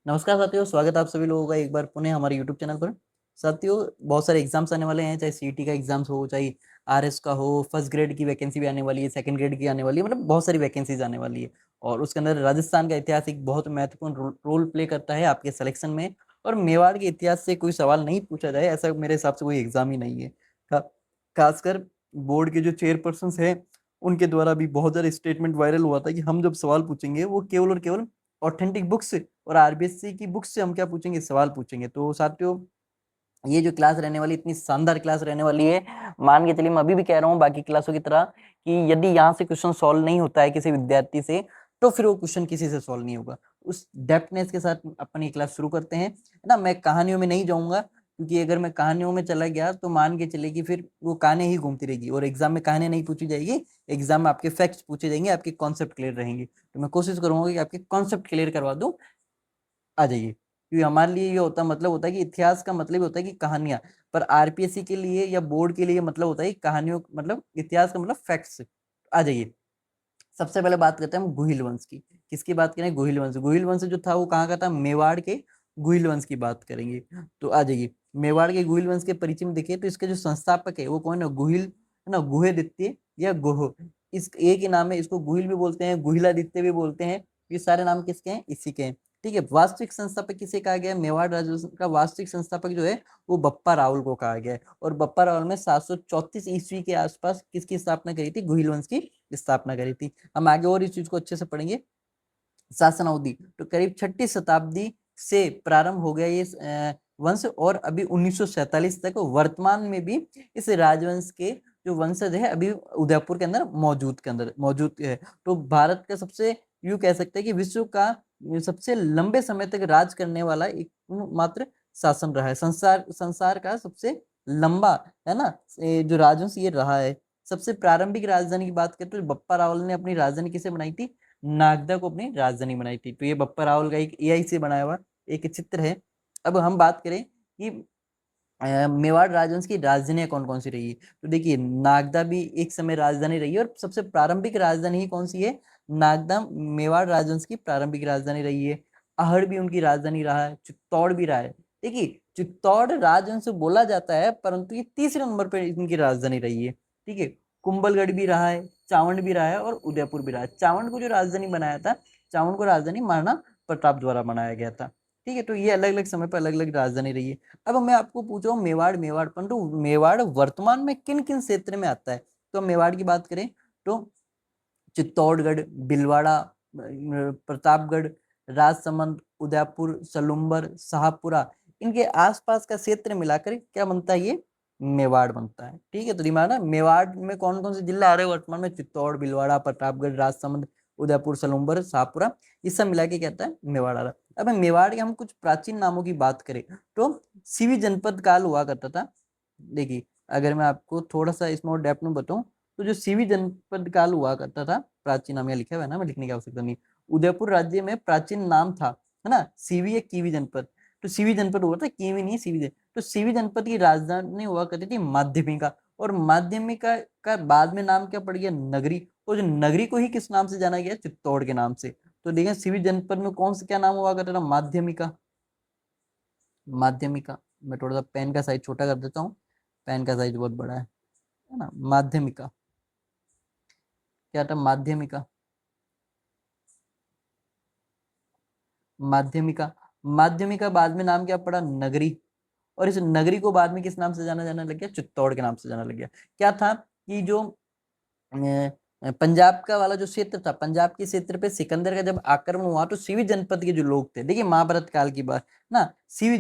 नमस्कार साथियों, स्वागत है आप सभी लोगों का एक बार पुनः हमारे यूट्यूब चैनल पर। साथियों, बहुत सारे एग्जाम्स आने वाले हैं, चाहे सीईटी का एग्जाम्स हो, चाहे आरएस का हो, फर्स्ट ग्रेड की वैकेंसी भी आने वाली है, सेकंड ग्रेड की आने वाली है, मतलब बहुत सारी वैकेंसीज आने वाली है। और उसके अंदर राजस्थान का इतिहास एक बहुत महत्वपूर्ण रोल प्ले करता है आपके सिलेक्शन में। और मेवाड़ के इतिहास से कोई सवाल नहीं पूछा जाए ऐसा मेरे हिसाब से कोई एग्जाम ही नहीं है। खासकर बोर्ड के जो चेयरपर्सन है उनके द्वारा भी बहुत सारे स्टेटमेंट वायरल हुआ था कि हम जब सवाल पूछेंगे वो केवल और केवल ऑथेंटिक बुक्स और आरबीएससी की बुक्स से हम क्या पूछेंगे, सवाल पूछेंगे। तो साथियों, ये जो क्लास रहने वाली, इतनी शानदार क्लास रहने वाली है, मान के चलिए मैं अभी भी कह रहा हूँ बाकी क्लासों की तरह कि यदि यहाँ से क्वेश्चन सॉल्व नहीं होता है किसी विद्यार्थी से, तो फिर वो क्वेश्चन किसी से सॉल्व नहीं होगा। उस डेप्थनेस के साथ अपन ये क्लास शुरू करते हैं, है ना। मैं कहानियों में नहीं जाऊंगा, क्योंकि अगर मैं कहानियों में चला गया तो मान के चले कि फिर वो कहानी ही घूमती रहेगी और एग्जाम में कहानी नहीं पूछी जाएगी। एग्जाम में आपके फैक्ट्स पूछे जाएंगे, आपके कॉन्सेप्ट क्लियर रहेंगे। तो मैं कोशिश करूंगा कि आपके कॉन्सेप्ट क्लियर करवा दूं। आ जाइए, क्योंकि हमारे लिए ये होता मतलब होता है कि इतिहास का मतलब होता है कि कहानियां, पर आरपीएससी के लिए या बोर्ड के लिए मतलब होता है कि कहानियों, मतलब इतिहास का मतलब फैक्ट्स। आ जाइए, सबसे पहले बात करते हैं हम गुहिल वंश की। किसकी बात करें? गुहिल वंश। गुहिल वंश जो था वो कहाँ का था? मेवाड़ के गुहिल वंश की बात करेंगे। तो आ जाइए, मेवाड़ के गुहिल वंश के परिचय में देखिए तो इसके जो संस्थापक है वो कौन है? गुहिल, है ना, गुहेदित्य या गुह। इस एक ही नाम है, इसको गुहिल भी बोलते हैं, गुहिलादित्य भी बोलते हैं। ये सारे नाम किसके हैं? इसी के हैं। ठीक है। वास्तविक संस्थापक किसे कहा गया है? मेवाड़ राजवंश का वास्तविक संस्थापक जो है वो बप्पा रावल को कहा गया है। और बप्पा रावल में 734 ईस्वी के आसपास किसकी स्थापना करी थी? गुहिल वंश की स्थापना करी थी। हम आगे और इस चीज को अच्छे से पढ़ेंगे। शासन अवधि तो करीब 6ठी शताब्दी से प्रारंभ हो गया ये वंश, और अभी 1947 तक वर्तमान में भी इस राजवंश के जो वंशज है अभी उदयपुर के अंदर मौजूद है। तो भारत का सबसे, यूं कह सकते हैं कि विश्व का सबसे लंबे समय तक राज करने वाला एक मात्र शासन रहा है। संसार संसार का सबसे लंबा, है ना, जो राजवंश ये रहा है। सबसे प्रारंभिक राजधानी की बात करें तो बप्पा रावल ने अपनी राजधानी किसे बनाई थी? नागदा को अपनी राजधानी बनाई थी। तो ये बप्पा रावल का एक एआई से बनाया हुआ एक चित्र है। अब हम बात करें कि मेवाड़ राजवंश की राजधानियां कौन कौन सी रही है, तो देखिए नागदा भी एक समय राजधानी रही है, और सबसे प्रारंभिक राजधानी ही कौन सी है? नागदा मेवाड़ राजवंश की प्रारंभिक राजधानी रही है। अहड़ भी उनकी राजधानी रहा है, चित्तौड़ भी रहा है। देखिए, चित्तौड़ राजवंश बोला जाता है परंतु ये तीसरे नंबर पर इनकी राजधानी रही है। ठीक है। कुंभलगढ़ भी रहा है, चावंड भी रहा है और उदयपुर भी रहा है। चावंड को जो राजधानी बनाया था, चावंड को राजधानी महाराणा प्रताप द्वारा बनाया गया था। ठीक है। तो ये अलग अलग समय पर अलग अलग राजधानी रही है। अब मैं आपको पूछ रहा हूँ मेवाड़, मेवाड़ परंतु मेवाड़ वर्तमान में किन किन क्षेत्र में आता है? तो मेवाड़ की बात करें तो चित्तौड़गढ़, भीलवाड़ा, प्रतापगढ़, राजसमंद, उदयपुर, सलुम्बर, शाहपुरा, इनके आसपास का क्षेत्र मिलाकर क्या बनता है? ये मेवाड़ बनता है। ठीक है। तो दिमाग ना, मेवाड़ में कौन कौन से जिला आ रहे हैं वर्तमान में? चित्तौड़, भीलवाड़ा, प्रतापगढ़, राजसमंद, उदयपुर, सलुम्बर, शाहपुरा, ये सब मिला के कहता है मेवाड़ आ रहा है। अब मेवाड़ के हम कुछ प्राचीन नामों की बात करें तो सीवी जनपद काल हुआ करता था। देखिए, अगर मैं आपको थोड़ा सा इसमें और डेप्थ में बताऊं तो जो सीवी जनपद काल हुआ करता था, प्राचीन नाम यहाँ लिखा हुआ है ना, मैं लिखने की आवश्यकता नहीं। उदयपुर राज्य में प्राचीन नाम था, है ना, सीवी या कीवी जनपद। तो सीवी जनपद हुआ था, कीवी नहीं, सीवी तो सीवी जनपद की राजधानी हुआ करती थी माध्यमिका। और माध्यमिका का बाद में नाम क्या पड़ गया? नगरी। और जो नगरी को ही किस नाम से जाना गया? चित्तौड़ के नाम से। तो देखें सीवी जनपद में कौन सा क्या नाम हुआ करता था? माध्यमिका। माध्यमिका। मैं थोड़ा सा पेन का साइज छोटा कर देता हूँ, पेन का साइज बहुत बड़ा है ना। माध्यमिका क्या था? माध्यमिका, माध्यमिका। माध्यमिका बाद में नाम क्या पड़ा? नगरी। और इस नगरी को बाद में किस नाम से जाना जाने लग गया? चित्तौड़ के नाम से जाना लग गया। क्या था कि जो पंजाब का वाला जो क्षेत्र था, पंजाब के क्षेत्र पे सिकंदर का जब आक्रमण हुआ तो सीवी जनपद के जो लोग थे, देखिए महाभारत काल की बात ना, सीवी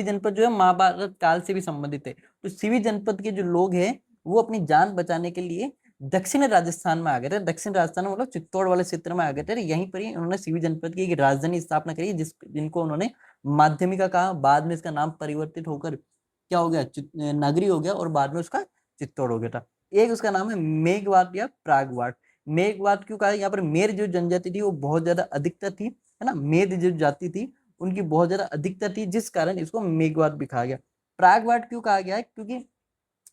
जनपद जो है महाभारत काल से भी संबंधित है। तो सीवी जनपद के जो लोग हैं वो अपनी जान बचाने के लिए दक्षिण राजस्थान में आ गए थे। दक्षिण राजस्थान में मतलब चित्तौड़ वाले क्षेत्र में आ गए थे। यहीं पर ही उन्होंने सीवी जनपद की एक राजधानी स्थापना करी, जिनको उन्होंने माध्यमिका कहा। बाद में इसका नाम परिवर्तित होकर क्या हो गया? नगरी हो गया, और बाद में उसका चित्तौड़ हो गया था। एक उसका नाम है मेघवाट या प्रागवाट। मेघवाट क्यों कहा? यहाँ पर मेर जो जनजाति थी वो बहुत ज्यादा अधिकतर थी, है ना। मेद जो जाति थी उनकी बहुत ज्यादा अधिकतर थी, जिस कारण इसको मेघवाट भी कहा गया। प्रागवाट क्यों कहा गया है? क्योंकि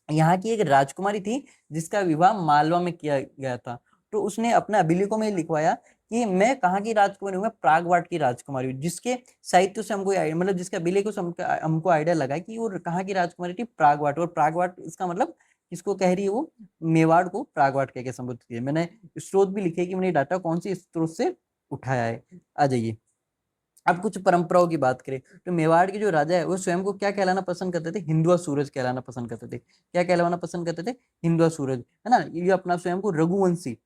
यहाँ की एक राजकुमारी थी जिसका विवाह मालवा में किया गया था। तो उसने अपने अभिलेखों में लिखवाया कि मैं कहाँ की राजकुमारी हूँ, मैं प्रागवाट की राजकुमारी हूँ, जिसके साहित्य से हमको मतलब जिसका अभिलेख को हमको आइडिया लगा कि वो कहाँ की राजकुमारी थी, प्रागवाट। और प्रागवाट इसका मतलब किसको कह रही है, वो मेवाड़ को प्रागवाट कह के संबोधित किया। मैंने स्रोत भी लिखे कि मैंने डाटा कौन सी स्रोत से उठाया है। आ जाइए, अब कुछ परंपराओं की बात करें तो मेवाड़ के जो राजा है वो स्वयं को क्या कहलाना पसंद करते थे, हिंदुआ सूरज कहलाना पसंद करते थे। क्या कहलाना पसंद करते थे, हिंदुआ सूरज, है ना। ये अपना स्वयं को रघुवंशी,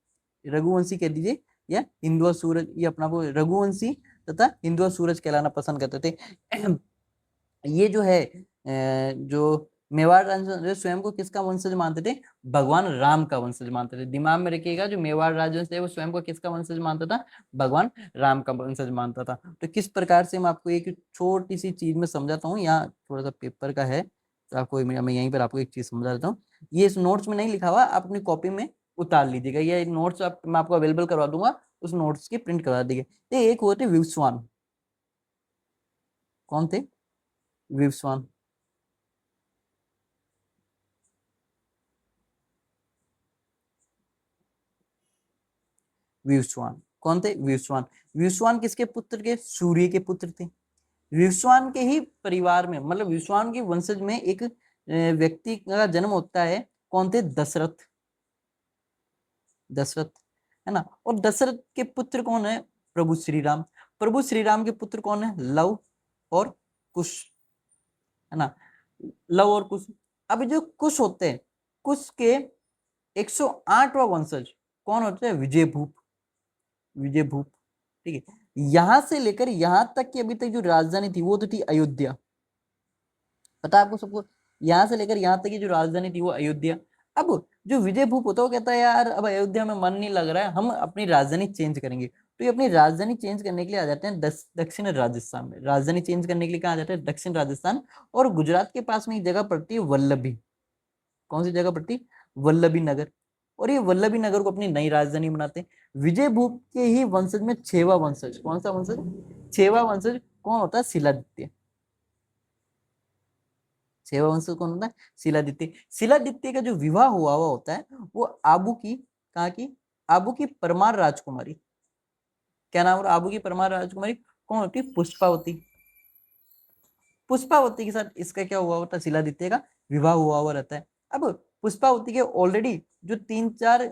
रघुवंशी कह दीजिए या हिंदुआ सूरज, ये अपना को रघुवंशी तथा हिंदुआ सूरज कहलाना पसंद करते थे। ये जो है जो मेवाड़ राजवंश स्वयं को किसका वंशज मानते थे, भगवान राम का वंशज मानते थे। दिमाग में रखिएगा, जो मेवाड़ राजवंश है वो स्वयं को किसका वंशज मानता था, भगवान राम का वंशज मानता था। तो किस प्रकार से मैं आपको एक छोटी सी चीज में समझाता हूँ, यहाँ थोड़ा सा पेपर का है तो आपको मैं यहीं पर आपको एक चीज समझा देता हूँ। ये इस नोट्स में नहीं लिखा हुआ, आप अपनी कॉपी में उतार लीजिएगा, ये नोट्स मैं आपको अवेलेबल करवा दूंगा, उस नोट्स की प्रिंट करवा दीजिए। तो एक होते विवस्वान, कौन थे, विवस्वान। विवस्वान कौन थे, विवस्वान। विवस्वान किसके पुत्र के, सूर्य के पुत्र थे। विवस्वान के ही परिवार में, मतलब विवस्वान के वंशज में एक व्यक्ति का जन्म होता है, कौन थे, दशरथ। दशरथ, है ना। और दशरथ के पुत्र कौन है, प्रभु श्री राम। प्रभु श्री राम के पुत्र कौन है, लव और कुश, है ना। लव और कुश। अब जो कुश होते हैं, कुश के 108वां वंशज कौन होते हैं, विजयभूप। विजयभूप, ठीक है। यहां से लेकर यहां तक की अभी तक जो राजधानी थी वो तो थी अयोध्या, पता है आपको सबको। यहां से लेकर यहां तक की जो राजधानी थी वो अयोध्या। अब जो विजय भूप होता है वो कहता है यार अब अयोध्या में मन नहीं लग रहा है, हम अपनी राजधानी चेंज करेंगे। तो ये अपनी राजधानी चेंज करने के लिए आ जाते हैं दक्षिण राजस्थान में। राजधानी चेंज करने के लिए कहाँ आ जाते हैं, दक्षिण राजस्थान। और गुजरात के पास में एक जगह पड़ती है वल्लभी। कौन सी जगह पड़ती, वल्लभी नगर। और ये वल्लभी नगर को अपनी नई राजधानी बनाते हैं। विजय भूप के ही वंशज में छेवा वंशज, कौन सा वंशज, छेवा वंशज कौन होता है, शिलादित्य। छेवा वंशज कौन होता है, शिलादित्य। शिलादित्य का जो विवाह हुआ हुआ होता है वो आबू की, कहाँ की, आबू की परमार राजकुमारी, क्या नाम है आबू की परमार राजकुमारी, कौन होती है, पुष्पावती। पुष्पावती के साथ इसका क्या हुआ होता है, शिलादित्य का विवाह हुआ हुआ रहता है। अब पुष्पावती के ऑलरेडी जो 3-4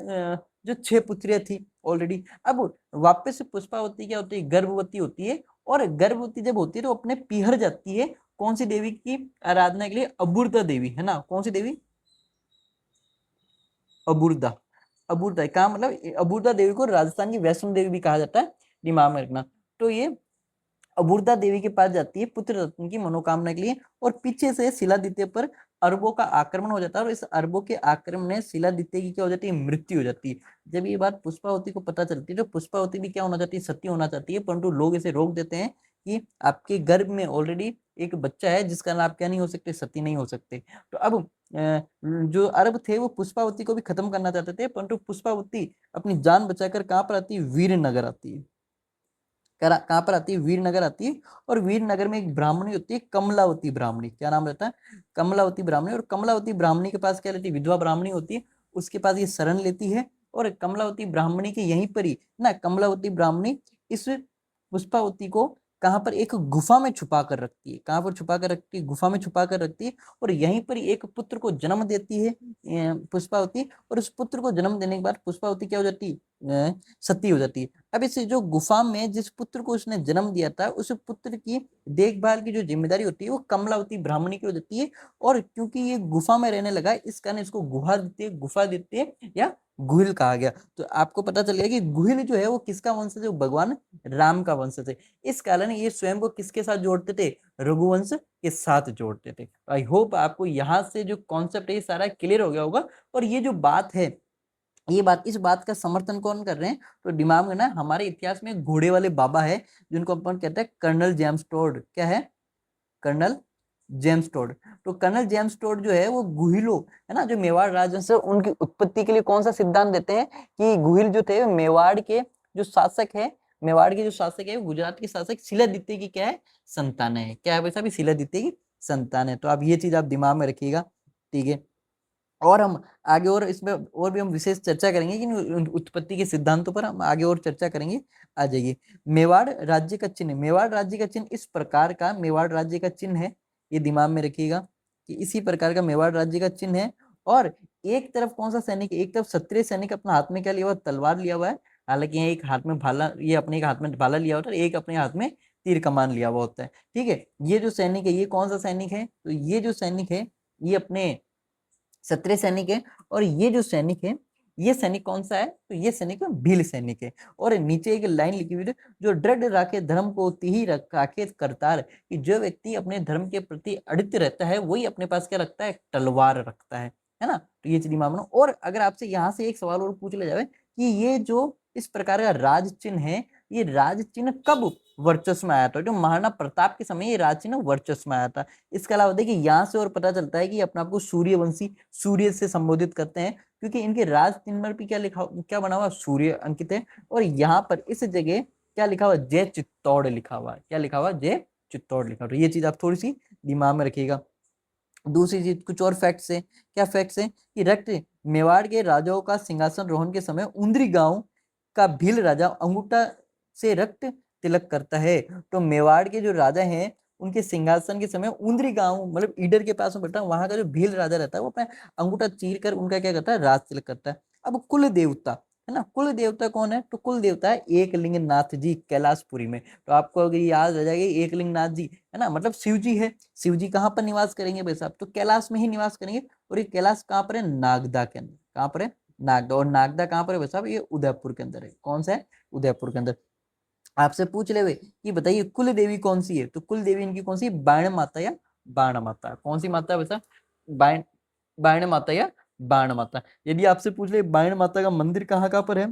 जो 6 पुत्रियां थी ऑलरेडी। अब वापस से पुष्पावती क्या होती है, गर्भवती होती है। और गर्भवती जब होती है तो अपने पीहर जाती है, कौन सी देवी की आराधना के लिए, अबुर्दा देवी, है ना। कौन सी देवी, अबुर्दा। अबुर्दा का मतलब, अबुर्दा देवी को राजस्थान की वैष्णो देवी भी कहा जाता है, दिमाग में रखना। तो ये अबुर्दा देवी के पास जाती है पुत्र रत्न की मनोकामना के लिए। और पीछे से शिलादित्य पर अरबों का आक्रमण हो जाता है, और इस अरबों के आक्रमण में शिलादित्य की क्या हो जाती है, मृत्यु हो जाती है। जब ये बात पुष्पावती को पता चलती है तो पुष्पावती भी क्या होना चाहती है, सती होना चाहती है, परंतु लोग इसे रोक देते हैं कि आपके गर्भ में ऑलरेडी एक बच्चा है जिस कारण आप क्या नहीं हो सकते, सती नहीं हो सकते। तो अब जो अरब थे वो पुष्पावती को भी खत्म करना चाहते थे, परंतु पुष्पावती अपनी जान बचाकर कहाँ पर आती है, वीरनगर आती है। कहाँ पर आती है, वीरनगर आती है। और वीरनगर में एक ब्राह्मणी होती है, कमलावती ब्राह्मणी, क्या नाम रहता है, कमलावती ब्राह्मणी। और कमलावती ब्राह्मणी के पास क्या रहती है, विधवा ब्राह्मणी होती है, उसके पास ये शरण लेती है। और कमलावती ब्राह्मणी के यहीं पर ही ना, कमलावती ब्राह्मणी इस पुष्पावती को कहाँ पर, एक गुफा में छुपा कर रखती है। कहाँ पर छुपा कर रखती है, गुफा में छुपा कर रखती है। और यहीं पर एक पुत्र को जन्म देती है पुष्पावती। और उस पुत्र को जन्म देने के बाद पुष्पावती क्या हो जाती है, सती हो जाती है। अब इस जो गुफा में जिस पुत्र को उसने जन्म दिया था, उस पुत्र की देखभाल की जो जिम्मेदारी होती है वो कमलावती ब्राह्मणी की हो जाती है। और क्योंकि ये गुफा में रहने लगा इस कारण इसको गुहा देते, गुफा देते या गुहिल कहा गया। तो आपको पता चल गया कि गुहिल जो है वो किसका वंशज है, भगवान राम का वंशज है। इस कारण ये स्वयं को किसके साथ जोड़ते थे, रघुवंश के साथ जोड़ते थे। आई होप आपको यहाँ से जो कॉन्सेप्ट है ये सारा क्लियर हो गया होगा। और ये जो बात है, ये बात, इस बात का समर्थन कौन कर रहे हैं, तो दिमाग में ना हमारे इतिहास में एक घोड़े वाले बाबा है जिनको अपन कहते हैं कर्नल जेम्स टोड। क्या है, कर्नल जेम्स टोड। तो कर्नल जेम्स टोड जो है वो गुहिलो, है ना, जो मेवाड़ राजवंश है उनकी उत्पत्ति के लिए कौन सा सिद्धांत देते हैं कि गुहिल जो थे मेवाड़ के जो शासक है, मेवाड़ के जो शासक है गुजरात के शासक शिलादित्य की क्या है, संतान है। क्या है वैसा भी, शिलादित्य की संतान है। तो आप ये चीज आप दिमाग में रखिएगा, ठीक है। और हम आगे और इसमें और भी हम विशेष चर्चा करेंगे कि उत्पत्ति के सिद्धांतों पर हम आगे और चर्चा करेंगे। आ जाइए, मेवाड़ राज्य का चिन्ह। मेवाड़ राज्य का चिन्ह इस प्रकार का मेवाड़ राज्य का चिन्ह है, ये दिमाग में रखिएगा कि इसी प्रकार का मेवाड़ राज्य का चिन्ह है। और एक तरफ कौन सा सैनिक है, एक तरफ क्षत्रिय सैनिक अपना हाथ में क्या लिया हुआ, तलवार लिया हुआ है। हालांकि ये एक हाथ में भाला, ये अपने एक हाथ में भाला लिया होता है, एक अपने हाथ में तीर कमान लिया हुआ होता है। ठीक है, ये जो सैनिक है ये कौन सा सैनिक है, तो ये जो सैनिक है ये अपने क्षत्रिय सैनिक है। और ये जो सैनिक है ये सैनिक कौन सा है, तो ये सैनिक है भील सैनिक है। और नीचे एक लाइन लिखी हुई है, जो दृढ़ राखे धर्म को तिहि राखे करतार, कि जो व्यक्ति अपने धर्म के प्रति अड़ित रहता है वही अपने पास क्या रखता है, तलवार रखता है ना। तो ये चीज दिमाग में। और अगर आपसे यहाँ से एक सवाल और पूछ लिया जाए कि ये जो इस प्रकार का राज चिन्ह है, ये राज चिन्ह कब वर्चस्व में आया था, जो महाराणा प्रताप के समय ये राज चिन्ह वर्चस्व में आया था। इसके अलावा देखिए यहाँ से और पता चलता है कि अपने आप को सूर्यवंशी, सूर्य से संबोधित करते हैं, क्योंकि इनके राज चिन्ह पर भी क्या बना हुआ, सूर्य अंकित है। और यहाँ पर इस जगह क्या लिखा हुआ, जय चित्तौड़ लिखा हुआ है। क्या लिखा हुआ, जय चित्तौड़ लिखा हुआ। तो ये चीज आप थोड़ी सी दिमाग में रखिएगा। दूसरी चीज, कुछ और फैक्ट्स है। क्या फैक्ट्स है कि रक्त मेवाड़ के राजाओं का सिंहासन रोहन के समय उंदरी गांव का भील राजा अंगूठा से रक्त तिलक करता है। तो मेवाड़ के जो राजा हैं उनके सिंहासन के समय उंदरी गांव मतलब ईडर के पास में बैठा वहां का जो भील राजा रहता है वो अपना अंगूठा चीर कर उनका क्या करता है, राज तिलक करता है। अब कुल देवता है ना, कुल देवता कौन है, तो कुल देवता है एकलिंग नाथ जी कैलाशपुरी में। तो आपको अगर याद रह जाएगी एकलिंग नाथ जी है ना, मतलब शिव जी है। शिव जी कहाँ पर निवास करेंगे भाई साहब, तो कैलाश में ही निवास करेंगे। और ये कैलाश कहाँ पर है, नागदा के अंदर। कहाँ पर है, नागदा। और नागदा कहाँ पर है भाई साहब, ये उदयपुर के अंदर है। कौन सा है, उदयपुर के अंदर। आपसे पूछ ले वे कि बताइए कुल देवी कौन सी है, तो कुल देवी इनकी कौन सी, बाण माता या बाण माता। कौन सी माता है वैसा, बाण बाण माता या बाण माता। यदि आपसे पूछ ले बाण माता का मंदिर कहाँ कहाँ पर है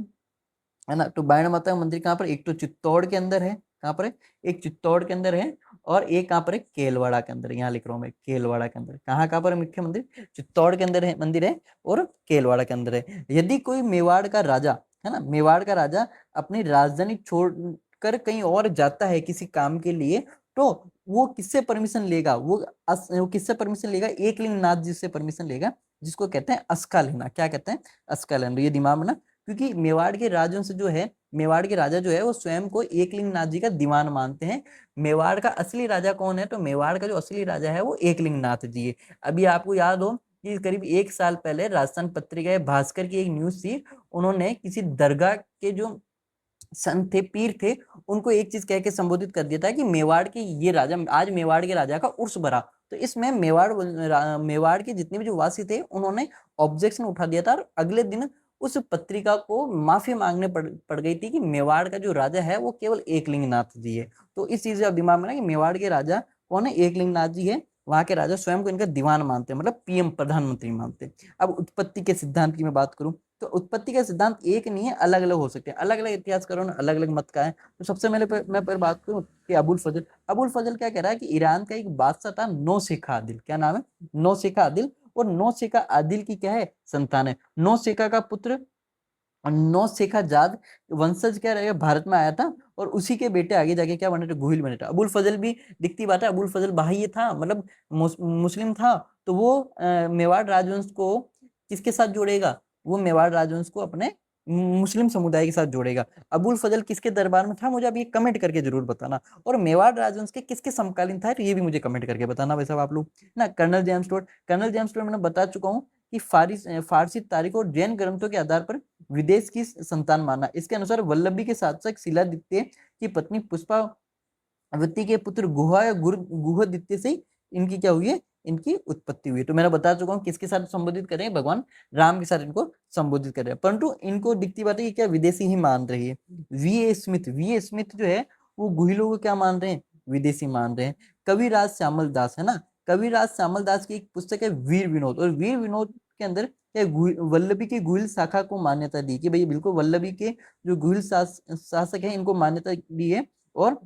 ना, तो बाण माता का मंदिर कहाँ पर, एक तो चित्तौड़ के अंदर है। कहाँ पर है, एक चित्तौड़ के अंदर है, और एक कहाँ पर है, केलवाड़ा के अंदर। यहाँ लिख रहा हूँ मैं, केलवाड़ा के अंदर। कहाँ कहाँ पर है मुख्य मंदिर, चित्तौड़ के अंदर है मंदिर है, और केलवाड़ा के अंदर है। यदि कोई मेवाड़ का राजा है ना, मेवाड़ का राजा अपनी राजधानी छोड़ कर कहीं और जाता है किसी काम के लिए, तो वो किससे परमिशन लेगा, वो किससे परमिशन लेगा, एकलिंग नाथ जी से परमिशन लेगा, जिसको कहते हैं अस्का लेना। क्या कहते हैं, अस्का लेना। ये दिमाग में ना, क्योंकि मेवाड़ के राजों से जो है, मेवाड़ के राजा जो है वो स्वयं को एकलिंग नाथ जी का दीवान मानते हैं। मेवाड़ का असली राजा कौन है, तो मेवाड़ का जो असली राजा है वो एकलिंग नाथ जी है। अभी आपको याद हो कि करीब 1 साल पहले राजस्थान पत्रिका भास्कर की एक न्यूज थी, उन्होंने किसी दरगाह के जो संत थे, पीर थे, उनको एक चीज कह के संबोधित कर दिया था कि मेवाड़ के ये राजा, आज मेवाड़ के राजा का उर्स भरा। तो इसमें मेवाड़ के जितने भी जो वासी थे उन्होंने ऑब्जेक्शन उठा दिया था, और अगले दिन उस पत्रिका को माफी मांगने पड़ गई थी कि मेवाड़ का जो राजा है वो केवल एकलिंग नाथ जी है। तो इस चीज से आप दिमाग में ना कि मेवाड़ के राजा कौन है, एकलिंग नाथ जी है। वहां के राजा स्वयं को इनका दीवान मानते हैं, मतलब पीएम प्रधानमंत्री मानते हैं। अब उत्पत्ति के सिद्धांत की मैं बात करूं, तो उत्पत्ति का सिद्धांत एक नहीं है, अलग अलग हो सकते हैं। अलग अलग इतिहासकारों ने अलग अलग मत का है। तो सबसे पहले मैं पर बात करूं कि अबुल फजल क्या कह रहा है कि ईरान का एक बादशाह था नौशेखा आदिल। क्या नाम है, नौशेखा आदिल। और नौशेखा आदिल की क्या है, संतान है। नौशेखा का पुत्र और नौशेखा जाद वंशज क्या रहेगा, भारत में आया था, और उसी के बेटे आगे जाके क्या बने थे, गुहिल बने थे। अबुल फजल भी दिखती बात है, अबुल फजल भाई था, मतलब मुस्लिम था। तो वो मेवाड़ राजवंश को किसके साथ जोड़ेगा, वो मेवाड़ राजवंश को अपने मुस्लिम समुदाय के साथ जोड़ेगा। अबुल फजल किसके दरबार में था, मुझे आप ये कमेंट करके जरूर बताना। और मेवाड़ राजवंश के किसके समकालीन था, तो ये भी मुझे कमेंट करके बताना वैसे आप लोग ना। Colonel James Tod, colonel James Tod मैंने बता चुका हूँ कि फारसी तारीख और जैन ग्रंथों के आधार पर विदेश की संतान माना। इसके अनुसार वल्लभी के शासक शिलादित्य की पत्नी पुष्पावती के पुत्र गुहा या गुहदित्य से इनकी क्या हुई है, इनकी उत्पत्ति हुई है। तो मैंने बता चुका हूँ किसके साथ संबोधित करें, भगवान राम के साथ इनको संबोधित कर रहे हैं। परंतु इनको दिखती बात है कि क्या विदेशी ही मान रही है। वी ए स्मिथ जो है वो गुहिलों को क्या मान रहे हैं, विदेशी मान रहे हैं। कविराज श्यामल दास है ना, कविराज श्यामल दास की एक पुस्तक है वीर विनोद, और वीर विनोद के अंदर वल्लभी की गुहिल शाखा को मान्यता दी कि भाई बिल्कुल वल्लभी के जो गुहिल शासक है इनको मान्यता दी है। और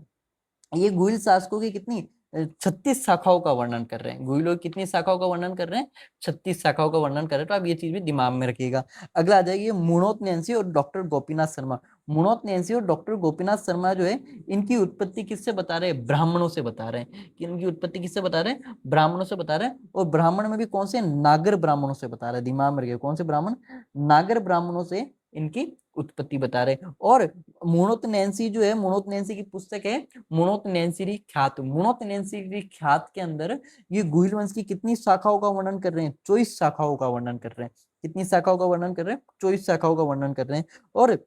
ये गुहिल शासकों की कितनी 36 शाखाओं का वर्णन कर रहे हैं। गुहिलों की कितनी शाखाओं का वर्णन कर रहे हैं, 36 शाखाओं का वर्णन कर रहे हैं। तो आप ये चीज भी दिमाग में रखिएगा। अगला आ जाएगी मुणोत नैंसी और डॉक्टर गोपीनाथ शर्मा। मोनोथ और डॉक्टर गोपीनाथ शर्मा जो है इनकी उत्पत्ति किससे बता रहे हैं? ब्राह्मणों से बता रहे हैं कि इनकी उत्पत्ति किससे बता रहे हैं? ब्राह्मणों से बता रहे हैं। और ब्राह्मण में भी कौन से? नागर ब्राह्मणों से बता रहे हैं। दिमाग में रखिए, कौन से ब्राह्मण? नागर ब्राह्मणों से इनकी उत्पत्ति बता रहे हैं। और मोनोथ नैंसी जो है, मोनोथ नैंसी की पुस्तक है मोनोथ नैंसी ख्यात। मोनोथ नैंसी ख्यात के अंदर ये गुहिल वंश की कितनी शाखाओं का वर्णन कर रहे हैं? 24 शाखाओं का वर्णन कर रहे हैं। कितनी शाखाओं का वर्णन कर रहे हैं? 24 शाखाओं का वर्णन कर रहे हैं। और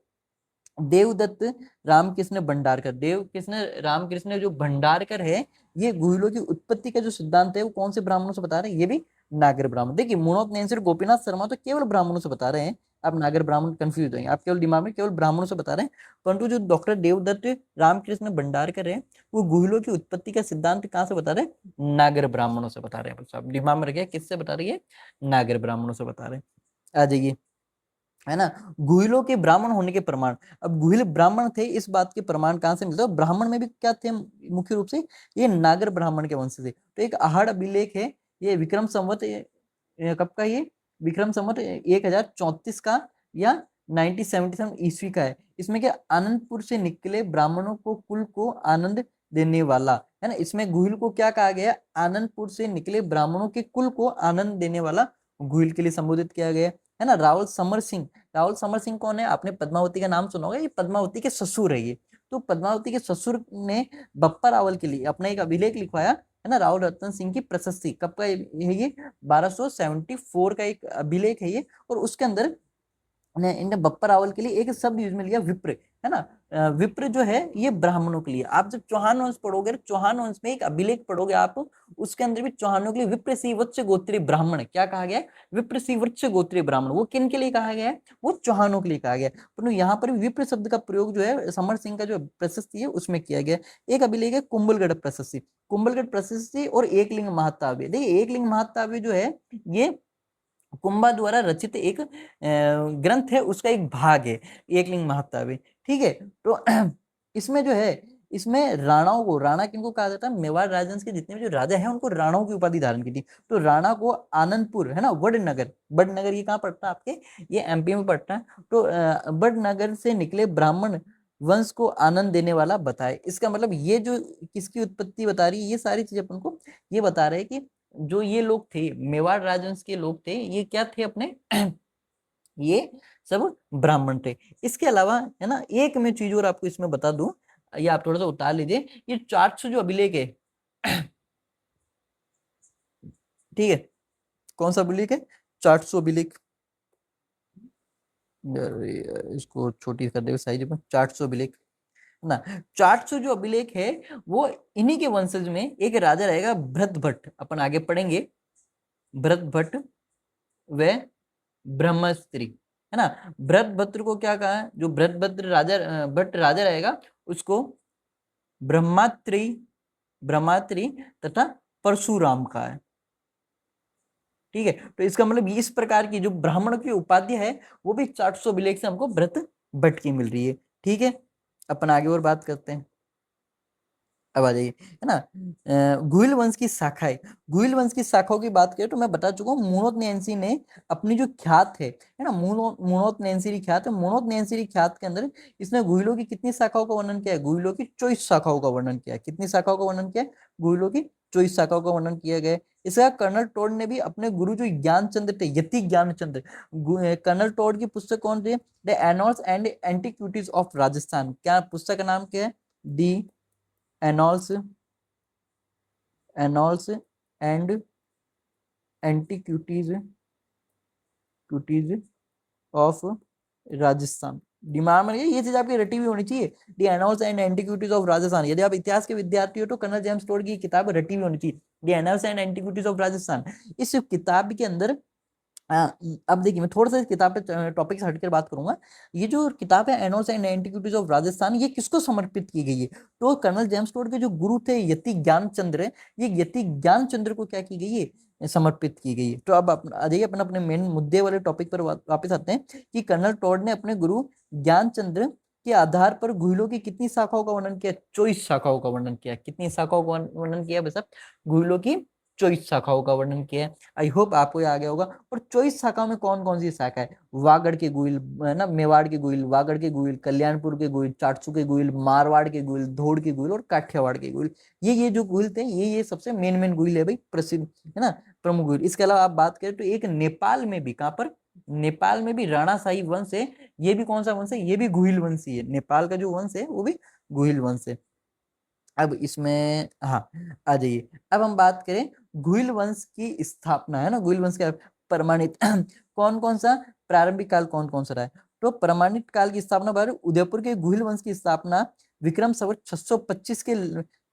देवदत्त रामकृष्ण भंडारकर, देवकृष्ण रामकृष्ण जो भंडारकर है, ये गुहिलों की उत्पत्ति का जो सिद्धांत है वो कौन से ब्राह्मणों से बता रहे हैं? ये भी नागर ब्राह्मण। देखिए मोनोथ नैंसी और गोपीनाथ शर्मा तो केवल ब्राह्मणों से बता रहे हैं, आप नागर ब्राह्मण कंफ्यूज होंगे, आप केवल दिमाग में केवल ब्राह्मणों से बता रहे हैं। परंतु जो डॉक्टर देवदत्त रामकृष्ण भंडारकर है वो गुहिलों की उत्पत्ति का सिद्धांत कहाँ से बता रहे हैं? नागर ब्राह्मणों से बता रहे हैं। आप दिमाग में रखिए, किससे बता रही है? नागर ब्राह्मणों से बता रहे हैं। आ जाइए, है ना। गुहिलों के ब्राह्मण होने के प्रमाण। अब गुहिल ब्राह्मण थे इस बात के प्रमाण कहां से मिलते हैं? ब्राह्मण में भी क्या थे मुख्य रूप से? ये नागर ब्राह्मण के वंश से। तो एक आहड़ अभिलेख है, ये विक्रम संवत कब का? ये विक्रम संवत 1034 का या 1977 ईस्वी का है। इसमें क्या? आनंदपुर से निकले ब्राह्मणों को कुल को आनंद देने वाला, है ना। इसमें गुहिल को क्या कहा गया? आनंदपुर से निकले ब्राह्मणों के कुल को आनंद देने वाला गुहिल के लिए संबोधित किया गया, है ना। राहुल समर सिंह, राहुल समर सिंह कौन है? आपने पद्मावती का नाम सुना होगा, ये पद्मावती के ससुर है ये। तो पद्मावती के ससुर ने बप्पा रावल के लिए अपना एक अभिलेख लिखवाया, है ना। राहुल रतन सिंह की प्रशस्ति कब का है ये? 1274 का एक अभिलेख है ये। और उसके अंदर इनने बप्पा रावल के लिए एक शब्द यूज में लिया, विप्र, है ना। विप्र जो है ये ब्राह्मणों के लिए। आप जब चौहान वंश पढ़ोगे, चौहान वंश में एक अभिलेख पढ़ोगे आप, उसके अंदर भी चौहानों के लिए विप्र सी वत्स गोत्रीय ब्राह्मण क्या कहा गया है? विप्र सी वत्स गोत्रीय ब्राह्मण। वो किन के लिए कहा गया है? वो चौहानों के लिए कहा गया है। परंतु यहाँ पर विप्र शब्द का प्रयोग जो है समर सिंह का जो प्रशस्ति है उसमें किया गया। एक अभिलेख है कुंभलगढ़ प्रशस्ति, कुंभलगढ़ प्रशस्ति और एकलिंग महाताव्य। देखिए एकलिंग महाताव्य जो है ये कुंभा द्वारा रचित एक ग्रंथ है, उसका एक भाग है एकलिंग महाताव्य, ठीक है। तो इसमें जो है, इसमें राणाओं को, राणा किनको कहा जाता है? मेवाड़ राजवंश के जितने भी जो राजा हैं उनको राणाओं की उपाधि धारण की थी। तो राणा को आनंदपुर, है ना, वडनगर, वडनगर ये कहाँ पड़ता है आपके? ये एमपी में पड़ता है। तो वडनगर से निकले ब्राह्मण वंश को आनंद देने वाला बताए। इसका मतलब ये जो किसकी उत्पत्ति बता रही है, ये सारी चीजें अपन को ये बता रहे हैं कि जो ये लोग थे, मेवाड़ राजवंश के लोग थे, ये क्या थे अपने? ये सब ब्राह्मण थे। इसके अलावा, है ना, एक मैं चीज और आपको इसमें बता दूं, ये आप थोड़ा सा उतार लीजिए, ये 400 जो अभिलेख है, ठीक है, कौन सा अभिलेख है? 400 अभिलेख। इसको छोटी कर देगा साइज में, 400 अभिलेख ना। 400 जो अभिलेख है वो इन्हीं के वंशज में एक राजा रहेगा भरत भट्ट, अपन आगे पढ़ेंगे। भरत भट्ट व ब्रह्मस्त्री, है ना। भरत भट्ट को क्या कहा है? जो भरत भट्ट राजा भट्ट राजा रहेगा उसको ब्रह्मात्री, ब्रह्मात्री तथा परशुराम का है, ठीक है। तो इसका मतलब इस प्रकार की जो ब्राह्मण की उपाधि है वो भी 400 अभिलेख से हमको भरत भट्ट की मिल रही है, ठीक है। अपन आगे और बात करते हैं। अब आ जाइए, है ना। गुहिल वंश की शाखाएं, गुहिल वंश की शाखाओं की बात करें तो मैं बता चुका हूँ, मोनोथ नैंसी ने अपनी जो ख्यात है ना, मोनोथ नैंसी की ख्यात है, मोनोथ नैंसी की ख्यात के अंदर इसने गुहिलों की कितनी शाखाओं का वर्णन किया है? गुहिलों की 24 शाखाओं का वर्णन किया है। कितनी शाखाओं का वर्णन किया है? गुहिलों की 24 शाखाओं का वर्णन किया गया है। इसका कर्नल टोड ने भी अपने गुरु जो ज्ञानचंद्र थे, यति ज्ञानचंद्र, कर्नल टोड की पुस्तक कौन सी है? The annals and antiquities of Rajasthan. क्या पुस्तक का नाम क्या है? The annals, annals and antiquities क्विटीज ऑफ राजस्थान। दिमाग में ये चीज आपकी रटी हुई होनी चाहिए, the annals and antiquities of Rajasthan. यदि आप इतिहास के विद्यार्थी हो तो कर्नल जेम्स टोड की किताब रटी हुई होनी चाहिए, the annals and antiquities of Rajasthan. इस किताब के अंदर अब देखिए मैं थोड़ा सा इस किताब पे टॉपिक से हटकर बात करूंगा। ये जो किताब है एनोल्स एंड एंटिक्विटीज ऑफ राजस्थान, ये किसको समर्पित की गई है? तो कर्नल जेम्स टोड के जो गुरु थे यति ज्ञानचंद्र, ये यति ज्ञानचंद्र को क्या की गई है? समर्पित की गई है। तो अब आ जाइए अपन अपने मेन मुद्दे वाले टॉपिक पर वापस आते हैं कि कर्नल टोड ने अपने गुरु ज्ञानचंद्र के आधार पर गुहिलों की कितनी शाखाओं का वर्णन किया? 24 शाखाओं का वर्णन किया। कितनी शाखाओं का वर्णन किया? बस गुहिलों की 24 शाखाओं का वर्णन किया है। आई होप आपको ये आ गया होगा। और 24 शाखाओं में कौन कौन सी शाखा है? वागड़ के गुइल, है ना, मेवाड़ के गुइल, वागड़ के गुइल, कल्याणपुर के गुइल, चाटसू के गुइल, मारवाड़ के गुइल, धोड़ के गुइल और काठियावाड़ के गुइल। ये जो गुइल थे, ये सबसे मेन गुइल है भाई, प्रसिद्ध, है ना, प्रमुख गुइल। इसके अलावा आप बात करें तो एक नेपाल में भी, कहाँ पर, नेपाल में भी राणाशाही वंश है। ये भी कौन सा वंश है? ये भी गुहिल वंशी है। नेपाल का जो वंश है वो भी गुहिल वंश है। अब इसमें हाँ आ जाइए। अब हम बात करें गुहिल वंश की स्थापना, है ना, गुहिल वंश का प्रमाणित कौन कौन सा प्रारंभिक काल कौन कौन सा रहा है? तो प्रमाणित काल की स्थापना बारे उदयपुर के गुहिल वंश की स्थापना विक्रम संवत 625 के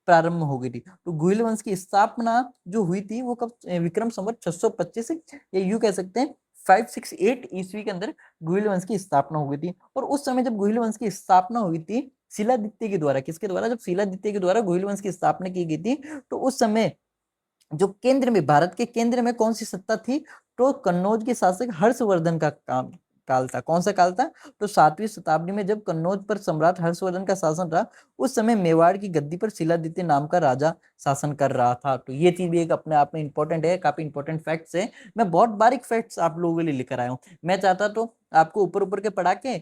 प्रारंभ में हो गई थी। तो गुहिल वंश की स्थापना जो हुई थी वो कब? विक्रम संवत 625, या यूं कह सकते हैं 568 ईस्वी के अंदर गुहिल वंश की स्थापना हो गई थी। और उस समय जब गुहिल वंश की स्थापना हुई थी शिलादित्य के द्वारा, किसके द्वारा? जब शिलादित्य के द्वारा गुहिल वंश की स्थापना की गई थी, तो उस समय जो केंद्र में, भारत के केंद्र में कौन सी सत्ता थी? तो कन्नौज के शासक हर्षवर्धन का काल था। कौन सा काल था? तो 7वीं शताब्दी में जब कन्नौज पर सम्राट हर्षवर्धन का शासन रहा, उस समय मेवाड़ की गद्दी पर शिलादित्य नाम का राजा शासन कर रहा था। तो ये चीज भी एक अपने आप में इंपॉर्टेंट है, काफी इंपॉर्टेंट फैक्ट्स है। मैं बहुत बारीक फैक्ट्स आप लोगों के लिए लेकर आया हूँ। मैं चाहता तो आपको ऊपर ऊपर के पढ़ा के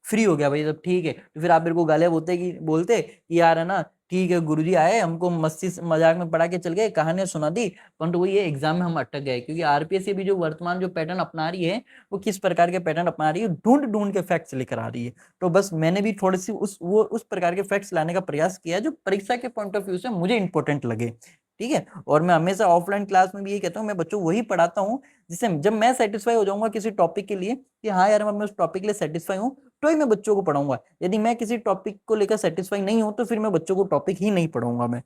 फ्री हो गया भाई, जब ठीक है, तो फिर आप मेरे को गालियां बोलते कि यार, है ना, ठीक है गुरुजी आए, हमको मस्ती मजाक में पढ़ा के चल गए, कहानियां सुना दी, परंतु वो ये एग्जाम में हम अटक गए। क्योंकि आरपीएससी भी जो वर्तमान जो पैटर्न अपना रही है, वो किस प्रकार के पैटर्न अपना रही है, ढूंढ ढूंढ के फैक्ट्स लेकर आ रही है। तो बस मैंने भी थोड़ी सी उस प्रकार के फैक्ट्स लाने का प्रयास किया जो परीक्षा के पॉइंट ऑफ व्यू से मुझे इंपॉर्टेंट लगे। ठीक है, और मैं हमेशा ऑफलाइन क्लास में भी ये कहता हूँ, मैं बच्चों वही पढ़ाता हूँ जिससे जब मैं सेटिस्फाई हो जाऊंगा किसी टॉपिक के लिए कि हाँ यार मैं उस टॉपिक के लिए सेटिस्फाई हूँ, तो ही मैं बच्चों को पढ़ाऊंगा। यदि मैं किसी टॉपिक को लेकर सेटिस्फाई नहीं हूं, तो फिर मैं बच्चों को टॉपिक ही नहीं पढ़ाऊंगा मैं।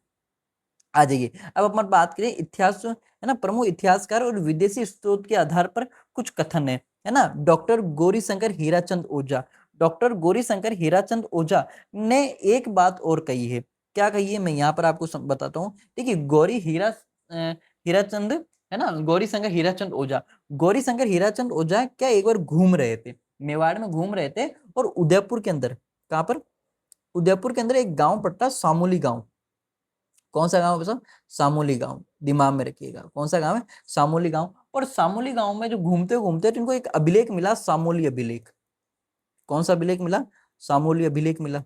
आ जाइए, अब अपन बात करें इतिहास, है ना, प्रमुख इतिहासकार और विदेशी स्रोत के आधार पर कुछ कथन है ना। डॉक्टर गौरीशंकर हीराचंद ओझा, डॉक्टर गौरीशंकर हीराचंद ओझा ने एक बात और कही है। क्या कही है? मैं यहाँ पर आपको बताता हूँ। देखिए, हीराचंद, है ना, गौरीशंकर हीराचंद ओझा, गौरीशंकर हीराचंद ओझा क्या एक बार घूम रहे थे, मेवाड़ में घूम रहे थे, और उदयपुर के अंदर, कहाँ पर? उदयपुर के अंदर एक गांव पड़ता, सामोली गांव। कौन सा गांव है सब? सामोली गांव, दिमाग में रखिएगा। कौन सा गांव है? सामोली गांव। और सामोली गांव में जो घूमते घूमते तो इनको एक अभिलेख मिला, सामोली अभिलेख। कौन सा अभिलेख मिला? सामोली अभिलेख मिला।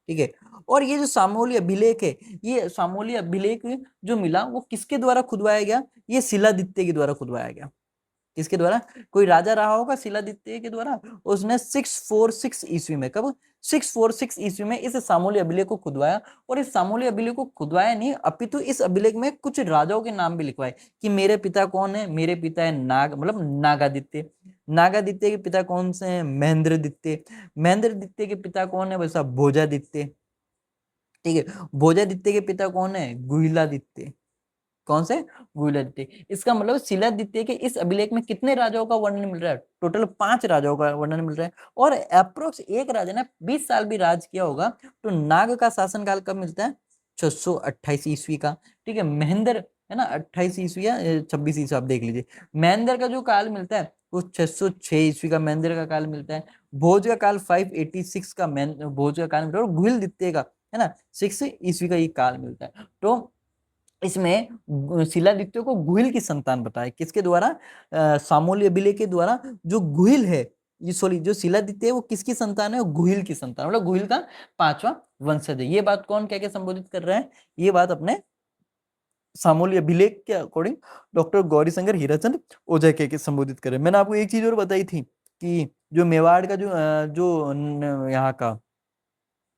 ठीक है, और ये जो सामोली अभिलेख है, ये सामोली अभिलेख जो मिला वो किसके द्वारा खुदवाया गया? ये शिलादित्य के द्वारा खुदवाया गया। किसके द्वारा? कोई राजा रहा होगा शिलादित्य के द्वारा, उसने 646 ईस्वी में, कब? 646 ईस्वी में इस सामोली अभिलेख को खुदवाया। और इस सामोली अभिलेख को खुदवाया नहीं, अपितु इस अभिलेख में कुछ राजाओं के नाम भी लिखवाए कि मेरे पिता कौन है? मेरे पिता है मतलब नागादित्य। नागादित्य के पिता कौन से हैं? महेंद्रदित्य। महेंद्रदित्य के पिता कौन है? वैसा भोजादित्य। ठीक है, भोजादित्य के पिता कौन है? गुहिलादित्य। कौन से? गुहिलादित्य। इसका मतलब शिलादित्य के इस अभिलेख में कितने राजाओं का वर्णन मिल रहा है? टोटल 5 राजाओं का वर्णन मिल रहा है। और अप्रोक्स एक राजा ने 20 साल भी राज किया होगा। तो नाग का शासनकाल कब मिलता है? 628 ईस्वी का। ठीक है, महेंद्र, है ना, 28 ईस्वी या 26 ईस्वी, आप देख लीजिए। महेंद्र का जो काल मिलता है वो 606 ईस्वी का महेंद्र का काल मिलता है। भोज का काल 586 का भोज का काल मिलता है। और गुहिलदित्य का, है ना, 6 ईस्वी का ये काल मिलता है। तो इसमें शिलादित्य को गुहिल की संतान बताया, किसके द्वारा? सामोली अभिलेख के द्वारा। जो गुहिल है, ये सॉरी, जो शिलादित्य है वो किसकी संतान है? गुहिल की संतान, मतलब गुहिल का 5वां वंशज है। ये बात कौन कह के संबोधित कर रहा है? ये बात अपने सामोली अभिलेख के अकॉर्डिंग डॉक्टर गौरीशंकर हीराचंद ओझा कह के संबोधित कर रहे हैं। मैंने आपको एक चीज और बताई थी कि जो मेवाड़ का जो यहाँ का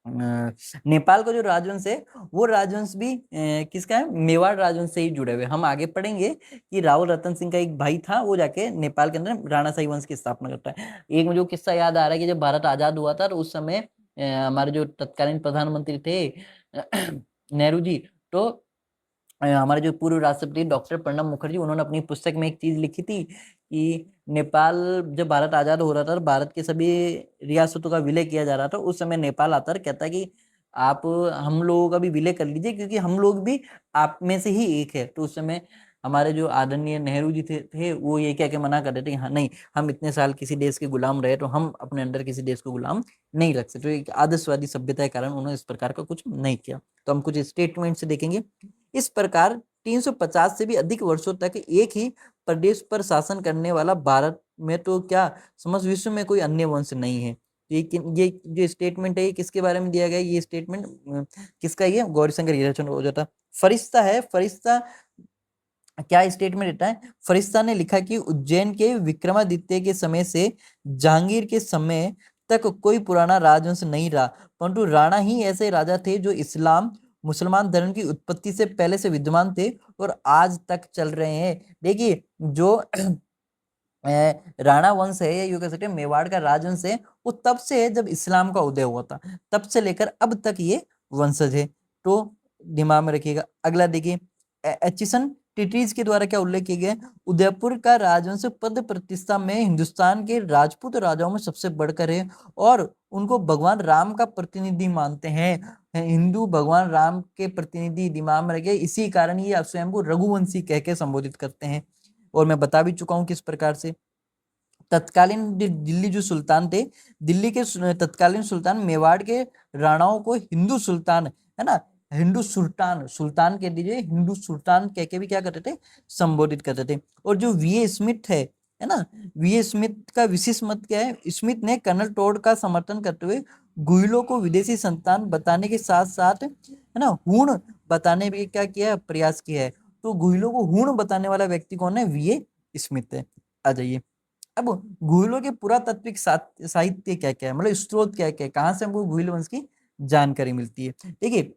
नेपाल का जो राजवंश है, वो राजवंश भी किसका है? मेवाड़ राजवंश से ही जुड़े हुए। हम आगे पढ़ेंगे कि रावल रतन सिंह का एक भाई था, वो जाके नेपाल के अंदर राणाशाही वंश की स्थापना करता है। एक मुझे किस्सा याद आ रहा है कि जब भारत आजाद हुआ था, तो उस समय हमारे जो तत्कालीन प्रधानमंत्री थे नेहरू जी, तो हमारे जो पूर्व राष्ट्रपति डॉक्टर प्रणब मुखर्जी, उन्होंने अपनी पुस्तक में एक चीज लिखी थी कि नेपाल, जब भारत आजाद हो रहा था, भारत के सभी रियासतों का विलय किया जा रहा था, उस समय नेपाल आता है, कहता है कि आप हम लोगों का भी विलय कर लीजिए, क्योंकि हम लोग भी आप में से ही एक है। तो उस समय हमारे जो आदरणीय नेहरू जी थे वो ये कह के मना कर रहे थे कि हाँ नहीं, हम इतने साल किसी देश के गुलाम रहे, तो हम अपने अंदर किसी देश को गुलाम नहीं रख सकते। तो एक आदर्शवादी सभ्यता के कारण उन्होंने इस प्रकार का कुछ नहीं किया। तो हम कुछ स्टेटमेंट से देखेंगे। इस प्रकार 350 से भी अधिक वर्षों तक एक ही प्रदेश पर शासन करने वाला भारत में तो क्या समस्त विश्व में कोई अन्य वंश नहीं है। ये जो स्टेटमेंट है ये किसके बारे में दिया गया है? ये स्टेटमेंट किसका? ये गौरीशंकर हीराचंद्र ओझा था। फरिश्ता है, फरिश्ता क्या स्टेटमेंट देता है? फरिश्ता ने लिखा कि उज्जैन के विक्रमादित्य के समय से जहांगीर के समय तक कोई पुराना राजवंश नहीं रहा, परंतु राणा ही ऐसे राजा थे जो इस्लाम मुसलमान धर्म की उत्पत्ति से पहले से विद्यमान थे और आज तक चल रहे हैं। देखिए जो राणा वंश है या यूं कह सकते हैं मेवाड़ का राजवंश है, वो तब से है जब इस्लाम का उदय हुआ था, तब से लेकर अब तक ये वंशज है। तो दिमाग में रखिएगा। अगला देखिए, एचिसन टिटरीज के द्वारा क्या उल्लेख किया गया है? उदयपुर का राजवंश पद प्रतिष्ठा में हिंदुस्तान के राजपूत राजाओं में सबसे बढ़कर है और उनको भगवान राम का प्रतिनिधि मानते हैं। हिंदू भगवान राम के प्रतिनिधि, दिमाग में रखे, इसी कारण ये स्वयं को रघुवंशी कह के संबोधित करते हैं। और मैं बता भी चुका हूं किस प्रकार से। तत्कालीन दिल्ली जो सुल्तान थे, दिल्ली के तत्कालीन सुल्तान मेवाड़ के राणाओं को हिंदू सुल्तान, है ना, हिंदू सुल्तान, सुल्तान कह दीजिए, हिंदू सुल्तान कह के भी क्या करते थे? संबोधित करते थे। और जो वी ए स्मिथ है ना, वी ए स्मिथ का विशेष मत क्या है? स्मिथ ने कर्नल टोड का समर्थन करते हुए गुहिलों को विदेशी संतान बताने के साथ साथ, है ना, हूण बताने भी क्या किया? प्रयास किया है। तो गुहिलों को हूण बताने वाला व्यक्ति कौन है? वी ए स्मिथ है। आ जाइए, अब गुहिलों के पुरातात्विक साहित्य क्या क्या है, मतलब स्रोत क्या क्या है, कहाँ से हमको गुहिल वंश की जानकारी मिलती है? देखिए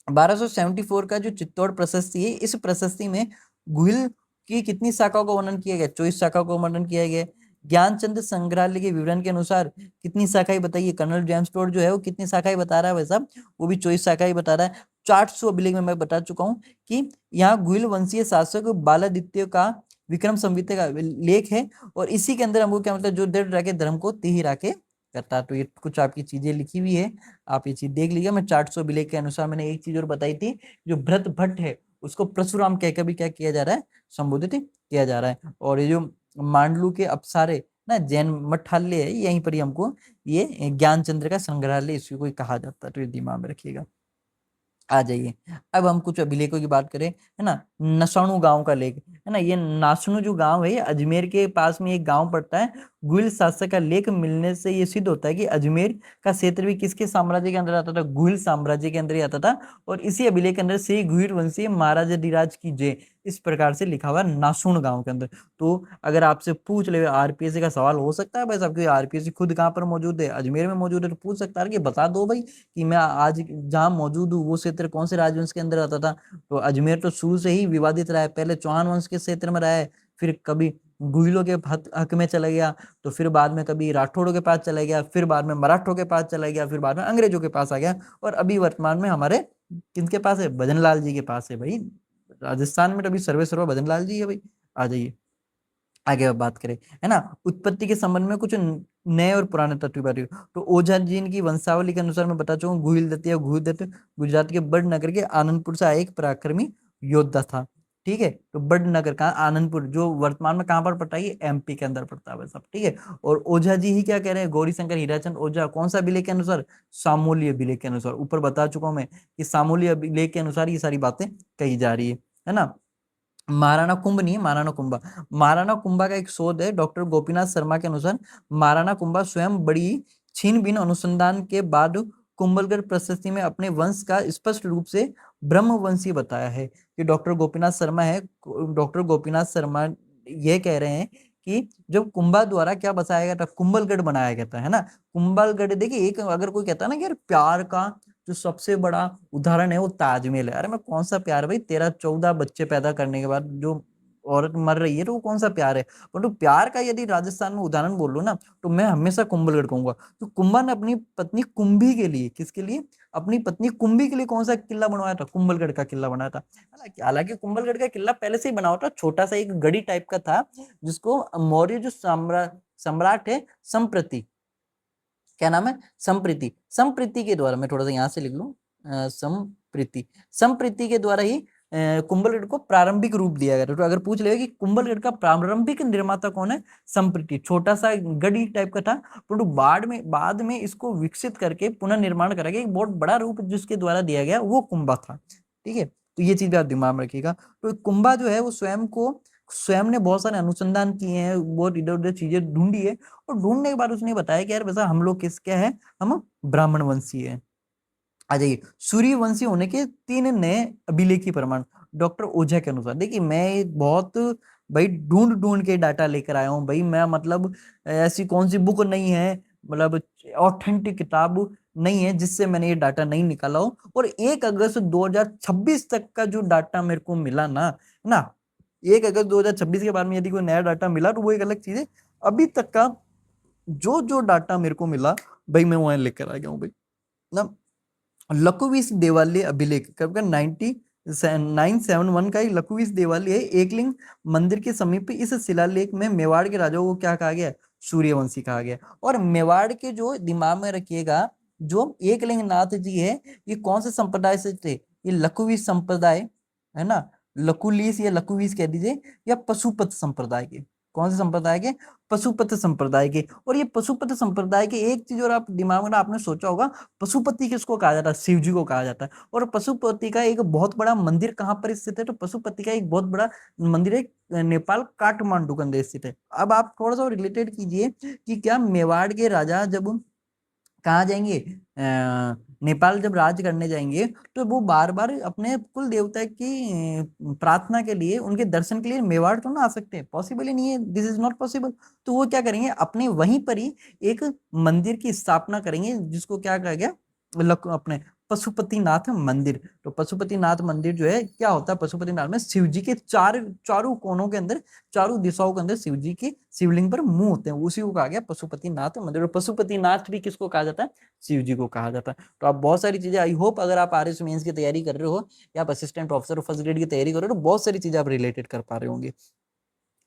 1274 का जो चित्तौड़ प्रशस्ति है, इस प्रशस्ति में गुहिल की कितनी शाखाओं का वर्णन किया गया? 24 शाखाओं का वर्णन किया गया। ज्ञानचंद संग्रहालय के विवरण के अनुसार कितनी शाखाएं बताइए? कर्नल जेम्स टोड जो है वो कितनी शाखाएं बता रहा है वैसा? वो भी 24 शाखाएं बता रहा है। 400 अभिलेख में मैं बता चुका हूँ कि यहाँ गुहिल वंशीय शासक बालादित्य का विक्रम संहिता का लेख है और इसी के अंदर हमको क्या मतलब, जो दृढ़ राखे धर्म को तिहि राखे करता। तो ये कुछ आपकी चीजें लिखी हुई है, आप ये चीज देख लीजिए। मैं 400 अभिलेख के अनुसार मैंने एक चीज और बताई थी, जो भरत भट्ट है उसको परशुराम कहकर भी क्या किया जा रहा है? संबोधित किया जा रहा है। और ये जो मांडलू के अप्सारे ना जैन मठालय है, यहीं पर ही हमको ये ज्ञानचंद्र का संग्रहालय इसको कोई कहा जाता है। तो ये दिमाग में रखिएगा। आ जाइए, अब हम कुछ अभिलेखों की बात करें, है ना। नसाणु गांव का लेख, है ना, ये नासनु जो गांव है ये अजमेर के पास में एक गांव पड़ता है। गुहिल शासक का लेख मिलने से ये सिद्ध होता है कि अजमेर का क्षेत्र भी किसके साम्राज्य के अंदर आता था? गुहिल साम्राज्य के अंदर ही आता था। और इसी अभिलेख के अंदर श्री गुहिल वंशीय महाराजा धीराज की जय, इस प्रकार से लिखा हुआ नासुण गांव के अंदर। तो अगर आपसे पूछ ले, आरपीएससी का सवाल हो सकता है, बस आपके आरपीएससी खुद कहाँ पर मौजूद है? अजमेर में मौजूद है। तो पूछ सकता है कि बता दो भाई कि मैं आज जहाँ मौजूद हूँ वो क्षेत्र कौन से राजवंश के अंदर आता था? तो अजमेर तो शुरू से ही विवादित रहा है। पहले चौहान वंश के क्षेत्र में रहा है, फिर कभी गुहिलों के हक में चला गया, तो फिर बाद में कभी राठौड़ों के पास चला गया, फिर बाद में मराठों के पास चला गया, फिर बाद में अंग्रेजों के पास आ गया, और अभी वर्तमान में हमारे किनके पास है? भजन लाल जी के पास है भाई। राजस्थान में तो अभी सर्वे सर्वा भजन लाल जी है भाई। आ जाइए, आगे अब बात करें, है ना, उत्पत्ति के संबंध में कुछ नए और पुराने तत्व बारे। तो ओझा जी की वंशावली के अनुसार मैं बता चुका हूँ, गुहिल दत्त या गुहिल दत्त गुजरात के बड़नगर के आनंदपुर से आया एक पराक्रमी योद्धा था। ठीक है, तो बड़नगर का आनंदपुर जो वर्तमान में कहाँ पर पड़ता है? एमपी के अंदर पड़ता है सब। ठीक है, और ओझा जी ही क्या कह रहे हैं? गौरीशंकर हीराचंद ओझा कौन सा अभिलेख के अनुसार? सामोली अभिलेख के अनुसार। ऊपर बता चुका हूं मैं कि सामोली अभिलेख के अनुसार ये सारी बातें कही जा रही है ना। महाराणा कुंभ नहीं है, महाराणा कुंभा। महाराणा कुंभा का एक शोध है डॉक्टर गोपीनाथ शर्मा के अनुसार। महाराणा कुंभा स्वयं बड़ी छीनबीन अनुसंधान के बाद कुंभलगढ़ प्रशस्ति में अपने वंश का स्पष्ट रूप से ब्रह्मवंशी बताया है। कि डॉक्टर गोपीनाथ शर्मा है, डॉक्टर गोपीनाथ शर्मा ये कह रहे हैं कि जब कुंभा द्वारा क्या बसाया गया था? कुंभलगढ़ बनाया गया था, है ना। कुंभलगढ़, देखिए एक अगर कोई कहता है ना कि यार प्यार का जो सबसे बड़ा उदाहरण है वो ताजमहल है, अरे मैं कौन सा प्यार भाई? 13-14 बच्चे पैदा करने के बाद जो औरत मर रही है तो वो कौन सा प्यार है? परंतु प्यार का यदि राजस्थान में उदाहरण बोल लो ना, तो मैं हमेशा कुंभलगढ़ कहूंगा। तो कुंभा ने अपनी पत्नी कुंभी के लिए, किसके लिए? अपनी पत्नी कुंभी के लिए कौन सा किला बनवाया था? कुंभलगढ़ का किला बनाया था। हालांकि कुंभलगढ़ का किला पहले से ही बना हुआ था, छोटा सा एक गढ़ी टाइप का था, जिसको मौर्य जो सम्राट है संप्रति, क्या नाम है? संप्रीति, संप्रीति के द्वारा, मैं थोड़ा सा यहाँ से लिख लूं, संप्रीति, संप्रीति के द्वारा ही कुंभलगढ़ को प्रारंभिक रूप दिया गया था। तो अगर पूछ ले कि कुंभलगढ़ का प्रारंभिक निर्माता कौन है? संप्रीति। छोटा सा गढ़ी टाइप का था, परंतु बाद में इसको विकसित करके पुनः निर्माण करा गया, एक बहुत बड़ा रूप जिसके द्वारा दिया गया वो कुंभा था। ठीक है, तो ये चीज भी आप दिमाग में रखिएगा। तो कुंभा जो है वो स्वयं ने बहुत सारे अनुसंधान किए हैं, बहुत इधर उधर चीजें ढूंढी है, और ढूंढने के बाद उसने बताया कि यार वैसा हम लोग क्या है, हम ब्राह्मण वंशी है। आ जाइए, सूर्यवंशी होने के 3 नए अभिलेखी प्रमाण डॉक्टर ओझा के अनुसार। देखिए मैं बहुत भाई ढूंढ ढूंढ के डाटा लेकर आया हूँ भाई, मैं मतलब ऐसी कौन सी बुक नहीं है, मतलब ऑथेंटिक किताब नहीं है जिससे मैंने ये डाटा नहीं निकाला हो। और 1 अगस्त 2026 तक का जो डाटा मेरे को मिला ना 1 अगस्त 2026 के बाद में यदि कोई नया डाटा मिला तो वो एक अलग चीज है। अभी तक का जो जो डाटा मेरे को मिला भाई मैं वहां लेकर आ गया हूँ भाई ना। लकुविस देवालय अभिलेख कब का 971 का एक लकुविस देवालय है, एकलिंग मंदिर के समीप। इस शिलालेख में मेवाड़ के राजाओं को क्या कहा गया, सूर्यवंशी कहा गया। और मेवाड़ के जो दिमाग में रखिएगा, जो एकलिंग नाथ जी है, ये कौन से संप्रदाय से थे, ये लकुविस संप्रदाय है ना, लकुलिस या लकुविस कह दीजिए, या पशुपत संप्रदाय के। कौन से संप्रदाय के, पशुपत संप्रदाय के। और ये पशुपत संप्रदाय के एक चीज और आप दिमाग में आपने सोचा होगा, पशुपति किसको कहा जाता है, शिव जी को कहा जाता है। और पशुपति का एक बहुत बड़ा मंदिर कहाँ पर स्थित है, तो पशुपति का एक बहुत बड़ा मंदिर है नेपाल काठमांडू के अंदर स्थित है। अब आप थोड़ा सा रिलेटेड कीजिए कि क्या मेवाड़ के राजा जब कहाँ जाएंगे, नेपाल जब राज करने जाएंगे, तो वो बार बार अपने कुल देवता की प्रार्थना के लिए, उनके दर्शन के लिए मेवाड़ तो ना आ सकते, पॉसिबल ही नहीं है, दिस इज नॉट पॉसिबल। तो वो क्या करेंगे, अपने वहीं पर ही एक मंदिर की स्थापना करेंगे, जिसको क्या कहा गया, अपने पशुपतिनाथ मंदिर। तो पशुपतिनाथ मंदिर जो है क्या होता है, पशुपतिनाथ में शिव जी के चारों कोनों के अंदर, चारों दिशाओं के अंदर शिव जी के शिवलिंग पर मुंह होते हैं, उसी को कहा गया पशुपतिनाथ मंदिर। और पशुपतिनाथ भी किसको कहा जाता है, शिव जी को कहा जाता है। तो आप बहुत सारी चीजें, आई होप अगर आप आरएस मेंस की तैयारी कर रहे हो या आप असिस्टेंट ऑफिसर फर्स्ट ग्रेड की तैयारी कर रहे हो, तो बहुत सारी चीजें आप रिलेटेड कर पा रहे होंगे।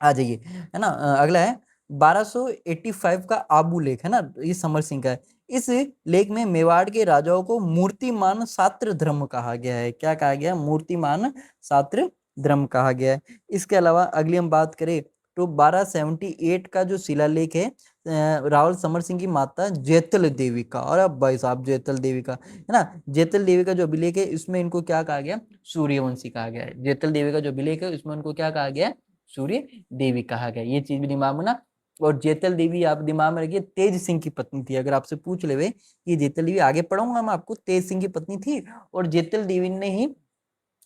आ जाइए, है ना, अगला है 1285 का आबू लेख, है ना, ये समर सिंह का है। इस लेख में मेवाड़ के राजाओं को मूर्तिमान सात्र धर्म कहा गया है। क्या कहा गया, मूर्तिमान सात्र धर्म कहा गया है। इसके अलावा अगली हम बात करें तो 1278 का जो शिलालेख है, रावल समर सिंह की माता जैतल देवी का। और अब भाई साहब जैतल देवी का, है ना, जैतल देवी का जो अभिलेख है, इसमें इनको क्या कहा गया, सूर्यवंशी कहा गया है। जैतल देवी का जो अभिलेख है इसमें उनको क्या कहा गया, सूर्य देवी कहा गया। ये चीज भी दिमाग में ना। और जेतल देवी आप दिमाग में रखिए, तेज सिंह की पत्नी थी। अगर आपसे पूछ ले कि जेतल देवी, आगे पढ़ूंगा मैं आपको, तेज सिंह की पत्नी थी। और जेतल देवी ने ही,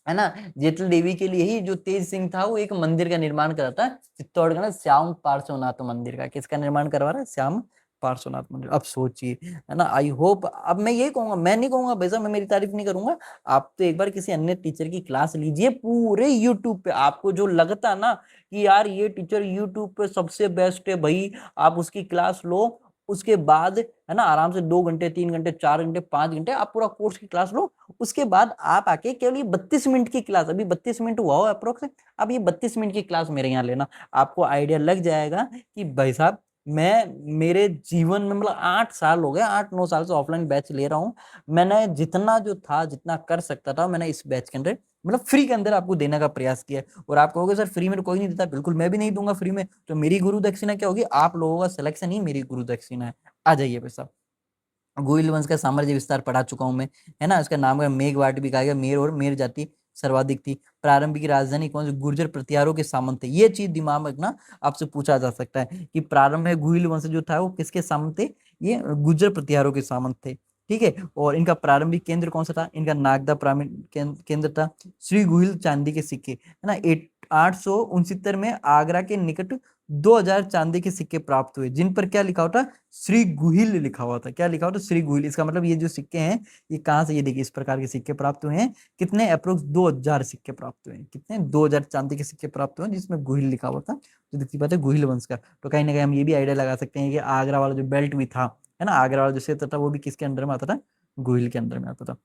है ना, जेतल देवी के लिए ही जो तेज सिंह था वो एक मंदिर का निर्माण करा था चित्तौड़ का ना, श्याम पार्श्वनाथ मंदिर का। किसका निर्माण करवा रहा है, श्याम पार्श्वनाथ मंदिर। अब सोचिए, है ना, आई होप, अब मैं ये कहूंगा, मैं नहीं कहूंगा भैया, मैं मेरी तारीफ नहीं करूंगा, आप तो एक बार किसी अन्य टीचर की क्लास लीजिए पूरे यूट्यूब पे, आपको जो लगता ना कि यार ये टीचर यूट्यूब पे सबसे बेस्ट है भाई, आप उसकी क्लास लो। उसके बाद, है ना, आराम से 2 घंटे 3 घंटे 4 घंटे 5 घंटे आप पूरा कोर्स की क्लास लो। उसके बाद आप आके केवल ये 32 मिनट की क्लास, अभी 32 मिनट हुआ हो अप्रोक्स, अब ये 32 मिनट की क्लास मेरे यहाँ लेना, आपको आइडिया लग जाएगा कि भाई साहब मैं, मेरे जीवन में मतलब 8 साल हो गए, 8-9 साल से ऑफलाइन बैच ले रहा हूँ। मैंने जितना जो था, जितना कर सकता था, मैंने इस बैच के अंदर, मतलब फ्री के अंदर आपको देने का प्रयास किया है। और आप कहोगे सर फ्री में कोई नहीं देता, बिल्कुल मैं भी नहीं दूंगा फ्री में। तो मेरी गुरु दक्षिणा क्या होगी, आप लोगों का सिलेक्शन ही मेरी गुरु दक्षिणा है। आ जाइए भाई साहब, गोइल वंश का साम्राज्य विस्तार पढ़ा चुका हूं मैं, है ना, इसका नाम है मेघवाट भी कहा गया। मेर और मेर जाति सर्वाधिक थी। प्रारंभिक राजधानी कौन सी, गुर्जर प्रतिहारों के सामंत थे। ये चीज दिमाग में रखना, आपसे पूछा जा सकता है कि प्रारंभ में गुइल वंश जो था वो किसके सामंत थे, ये गुर्जर प्रतिहारों के सामंत थे। ठीक है, और इनका प्रारंभिक केंद्र कौन सा था, इनका नागदा प्रारंभिक केंद्र था। श्री गुहिल चांदी के सिक्के, है ना, 869 में आगरा के निकट 2000 चांदी के सिक्के प्राप्त हुए, जिन पर क्या लिखा होता, श्री गुहिल लिखा हुआ था। क्या लिखा हुआ था, श्री गुहिल। इसका मतलब ये जो सिक्के हैं, ये कहाँ से, ये देखिए इस प्रकार के सिक्के प्राप्त हुए हैं। कितने, अप्रोक्स 2000 सिक्के प्राप्त हुए हैं। कितने, 2000 चांदी के सिक्के प्राप्त हुए हैं, जिसमें गुहिल लिखा हुआ था। तो दिखती बात है गुहिल वंश का। तो कहीं ना कहीं हम ये भी आइडिया लगा सकते हैं कि आगरा वाला जो बेल्ट भी था, है ना, आगरा वाला जो क्षेत्र था, वो भी किसके अंदर में आता था, गुहिल के अंदर में आता था।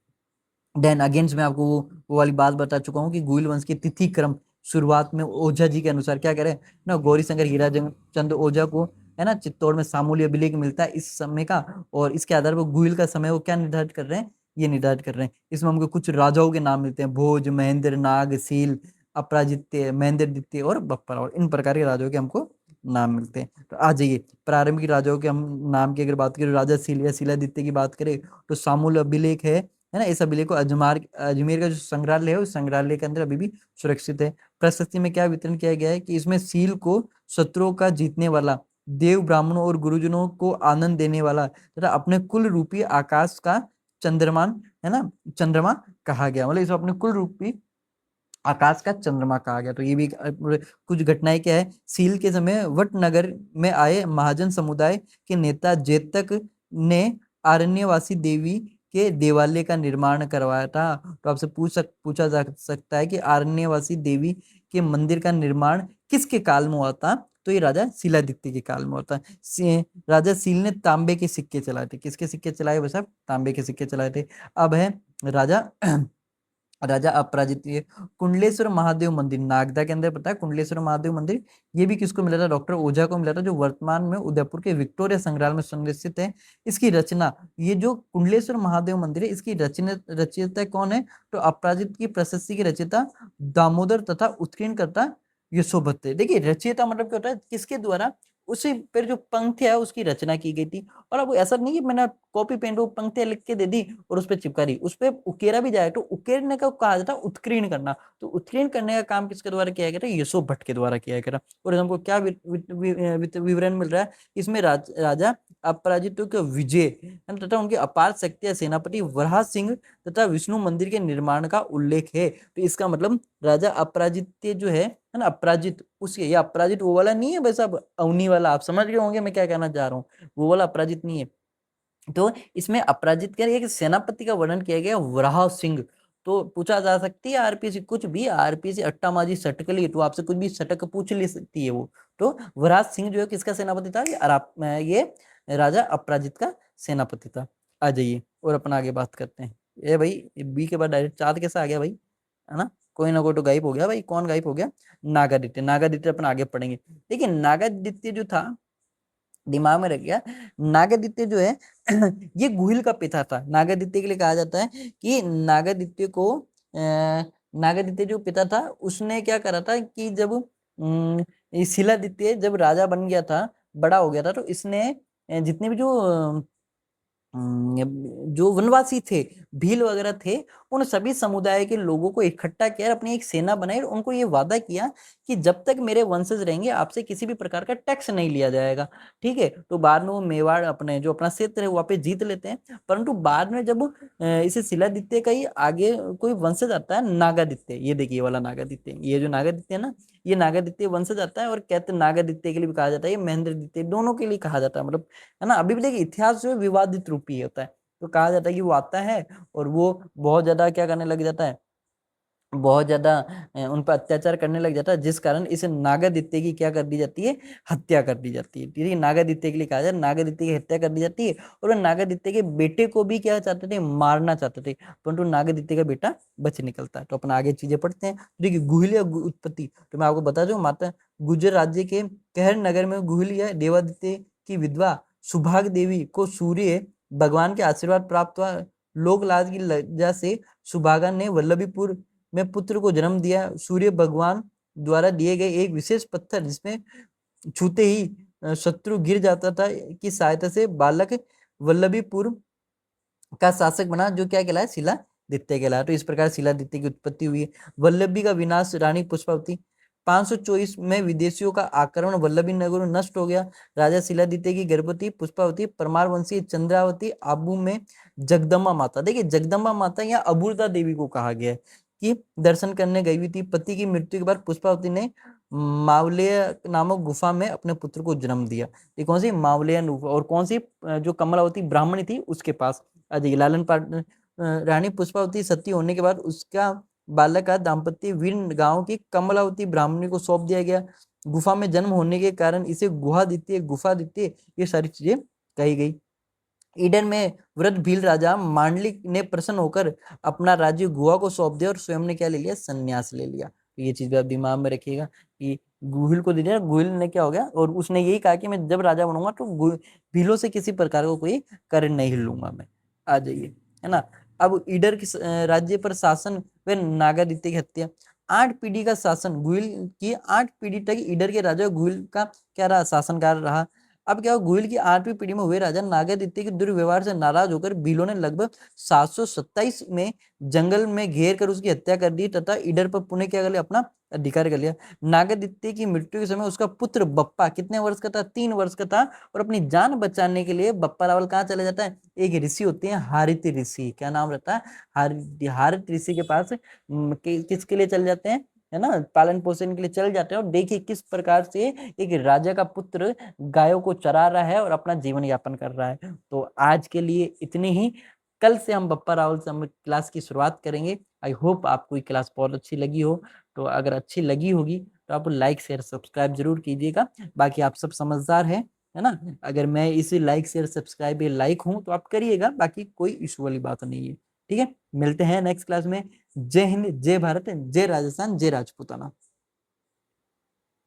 देन अगेंस्ट मैं आपको वो वाली बात बता चुका हूँ कि गुहिल वंश की तिथि क्रम शुरुआत में ओझा जी के अनुसार क्या करें ना, गौरी शंकर हीरा चंद ओझा को, है ना, चित्तौड़ में सामूल्य अभिलेख मिलता है इस समय का। और इसके आधार पर गुहिल का समय वो क्या निर्धारित कर रहे हैं, ये निर्धारित कर रहे हैं। इसमें हमको कुछ राजाओं के नाम मिलते हैं, भोज, महेंद्र, नाग, सील, अपराजित्य, महेंद्र द्वितीय और बप्पर, और इन प्रकार के राजाओं के हमको नाम मिलते हैं। तो आ जाइए, प्रारंभिक राजाओं के हम नाम की अगर बात करें, राजा सील या शिलादित्य की बात करें, तो सामूल अभिलेख है है ना। इस अभिलेख को अजमेर का जो संग्रहालय है उस संग्रहालय के अंदर अभी भी सुरक्षित है। प्रशस्ति में क्या वितरण किया गया है कि इसमें सील को शत्रुओं का जीतने वाला, देव ब्राह्मणों और गुरुजनों को आनंद देने वाला तथा अपने कुल रूपी आकाश का चंद्रमान, है ना, चंद्रमा कहा गया। मतलब इसको अपने कुल रूपी आकाश का चंद्रमा कहा गया। तो ये भी कुछ घटनाएं क्या है, सील के समय वटनगर में आए महाजन समुदाय के नेता जेतक ने आरण्यवासी देवी के देवालय का निर्माण करवाया था। तो आपसे पूछा जा सकता है कि आरण्यवासी देवी के मंदिर का निर्माण किसके काल में हुआ था? तो ये राजा शिलादित्य के काल में होता है। राजा सील ने तांबे के सिक्के चलाए थे। किसके सिक्के चलाए भाई साहब? तांबे के सिक्के चलाए थे। अब है राजा राजा अपराजित। ये कुंडलेश्वर महादेव मंदिर नागदा के अंदर पता है, कुंडलेश्वर महादेव मंदिर, ये भी किसको मिला था? डॉक्टर ओझा को मिला था, जो वर्तमान में उदयपुर के विक्टोरिया संग्रहालय में संरक्षित है। इसकी रचना, ये जो कुंडलेश्वर महादेव मंदिर है, इसकी रचयिता कौन है? तो अपराजित की प्रशस्ति की रचयिता दामोदर तथा उत्कीर्णकर्ता यशोभट्ट। देखिए रचयिता मतलब क्या होता है, किसके द्वारा उसी पर जो पंक्तियां है उसकी रचना की गई थी। और अब ऐसा नहीं कि मैंने कॉपी पेंट वो पंक्तियां लिख के दे दी और उस पर चिपका दी, उस पर उकेरा भी जाए तो उकेरने का कहा जाता है उत्कीर्ण करना। तो उत्कीर्ण करने का काम किसके द्वारा किया गया था? यशोभ भट्ट के द्वारा किया गया था। और हमको क्या विवरण मिल रहा है इसमें? राजा अपराजितों के विजय तथा उनकी अपार शक्तियां, सेनापति वराह सिंह तथा विष्णु मंदिर के निर्माण का उल्लेख है। तो इसका मतलब राजा अपराजित्य जो है ना, अपराजित उसके, ये अपराजित वो वाला नहीं है भाई साहब, अवनी वाला, आप समझ गए होंगे मैं क्या कहना चाह रहा हूँ, वो वाला अपराजित नहीं है। तो इसमें अपराजित का एक सेनापति का वर्णन किया गया वराह सिंह। तो पूछा जा सकती है आरपीसी कुछ भी, आरपीसी अट्टामाजी सटकली, तो आपसे कुछ भी सटक पूछ ले सकती है वो। तो वराह सिंह जो है किसका सेनापति था? ये राजा अपराजित का सेनापति था। आ जाइए और अपना आगे बात करते हैं। ये भाई बी के बाद डायरेक्ट चाँद कैसे आ गया भाई, है ना? कोई ना कोई तो गायब हो गया भाई, कौन गायब हो गया? नागादित्य। नागादित्य अपन आगे पढ़ेंगे। देखिए नागादित्य जो था, दिमाग में रख गया, नागादित्य जो है ये गुहिल का पिता था। नागादित्य के लिए कहा जाता है कि नागादित्य को नागादित्य जो पिता था उसने क्या करा था कि जब ये शिलादित्य जब राजा बन गया था, बड़ा हो गया था, तो इसने जितने भी जो वनवासी थे, भील वगैरह थे, उन सभी समुदाय के लोगों को इकट्ठा किया, अपनी एक सेना बनाई और उनको ये वादा किया कि जब तक मेरे वंशज रहेंगे आपसे किसी भी प्रकार का टैक्स नहीं लिया जाएगा। ठीक है। तो बाद में वो मेवाड़ अपने जो अपना क्षेत्र है वापस जीत लेते हैं, परंतु बाद में जब इसे शिलादित्य का ही आगे कोई वंशज आता है, नागादित्य, ये देखिए वाला नागादित्य, ये जो नागादित्य है ना, ये नागादित्य वंशज आता है। और कहते नागादित्य के लिए भी कहा जाता है, ये महेंद्रदित्य, दोनों के लिए कहा जाता है। मतलब है ना, अभी भी देखिए इतिहास जो है विवादित रूपी होता है। तो कहा जाता है कि वो आता है और वो बहुत ज्यादा क्या करने लग जाता है, बहुत ज्यादा उन पर अत्याचार करने लग जाता है, जिस कारण इसे नागादित्य की क्या कर दी जाती है? हत्या कर दी जाती है। ठीक है, नागादित्य के लिए कहा जाए, नागादित्य की हत्या कर दी जाती है। और वो नागादित्य के बेटे को भी क्या चाहते थे? मारना चाहते थे, परंतु नागादित्य का बेटा बच निकलता है। तो अपन आगे चीजें पढ़ते हैं। देखिए गुहिल या उत्पत्ति, तो मैं आपको बता दूं, माता गुर्जर राज्य के कहर नगर में गुहिल या देवादित्य की विधवा सुभाग देवी को सूर्य भगवान के आशीर्वाद प्राप्त हुआ। लोक लाज की लज्जा से सुभागा ने वल्लभीपुर में पुत्र को जन्म दिया। सूर्य भगवान द्वारा दिए गए एक विशेष पत्थर जिसमें छूते ही शत्रु गिर जाता था की सहायता से बालक वल्लभीपुर का शासक बना, जो क्या कहलाया? शिलादित्य कहलाया। तो इस प्रकार शिलादित्य की उत्पत्ति हुई है। वल्लभी का विनाश, रानी पुष्पावती। 524 में विदेशियों का आक्रमण, वल्लभी नगर नष्ट हो गया। राजा शिलादित्य की गर्भवती पुष्पावती परमार वंशी चंद्रावती आबू में जगदम्बा माता, देखिए जगदम्बा माता या अबूरदा देवी को कहा गया है, कि दर्शन करने गई हुई थी। पति की मृत्यु के बाद पुष्पावती ने मावलेय नामक गुफा में अपने पुत्र को जन्म दिया। ये कौन सी? मावलेय गुफा। और कौन सी? जो कमलावती ब्राह्मणी थी उसके पास। लालन पाठ। रानी पुष्पावती सती होने के बाद उसका बालक का दाम्पत्य वीर गांव की कमलावती ब्राह्मणी को सौंप दिया गया। गुफा में जन्म होने के कारण इसे गुफा दित्य ये सारी चीजें कही गई। ईडन में वृद्ध भील राजा मांडलिक ने प्रसन्न होकर अपना राज्य गुहा को सौंप दिया और स्वयं ने क्या ले लिया? संन्यास ले लिया। तो ये चीज भी आप दिमाग में रखिएगा कि गुहिल को दे दिया, गुहिल ने क्या हो गया, और उसने यही कहा कि मैं जब राजा बनूंगा तो भीलों से किसी प्रकार को कोई कर नहीं लूंगा मैं। आ जाइए, है ना। अब ईडर की राज्य पर शासन व नागादित्य की हत्या। 8 पीढ़ी का शासन, गुहिल की 8 पीढ़ी तक ईडर के राजा गुहिल का क्या रहा? शासनकाल रहा। अब क्या हुआ, गुहिल की 8वीं पीढ़ी में हुए राजा नागादित्य के दुर्व्यवहार से नाराज होकर भीलों ने लगभग 727 में जंगल में घेर कर उसकी हत्या कर दी तथा ईडर पर पुनः क्या कर लिया, अपना अधिकार कर लिया। नागादित्य की मृत्यु के समय उसका पुत्र बप्पा कितने वर्ष का था, 3 वर्ष का था, और अपनी जान बचाने के लिए बप्पा रावल कहाँ चले जाता है, एक ऋषि होते हैं हारित ऋषि, क्या नाम रहता है, हारित ऋषि के पास किसके लिए चल जाते हैं, है ना, पालन पोषण के लिए चल जाते हैं। और देखिए किस प्रकार से एक राजा का पुत्र गायों को चरा रहा है और अपना जीवन यापन कर रहा है। तो आज के लिए इतने ही, कल से हम बप्पा रावल से हम क्लास की शुरुआत करेंगे। आई होप आपको ये क्लास बहुत अच्छी लगी हो। तो अगर अच्छी लगी होगी तो आप लाइक शेयर सब्सक्राइब जरूर कीजिएगा। बाकी आप सब समझदार हैं, है ना, अगर मैं इसी लाइक शेयर सब्सक्राइब ये लाइक हूं तो आप करिएगा, बाकी कोई इशू वाली बात नहीं है। ठीक है, मिलते हैं नेक्स्ट क्लास में। जय हिंद, जय भारत, जय राजस्थान, जय राजपूताना।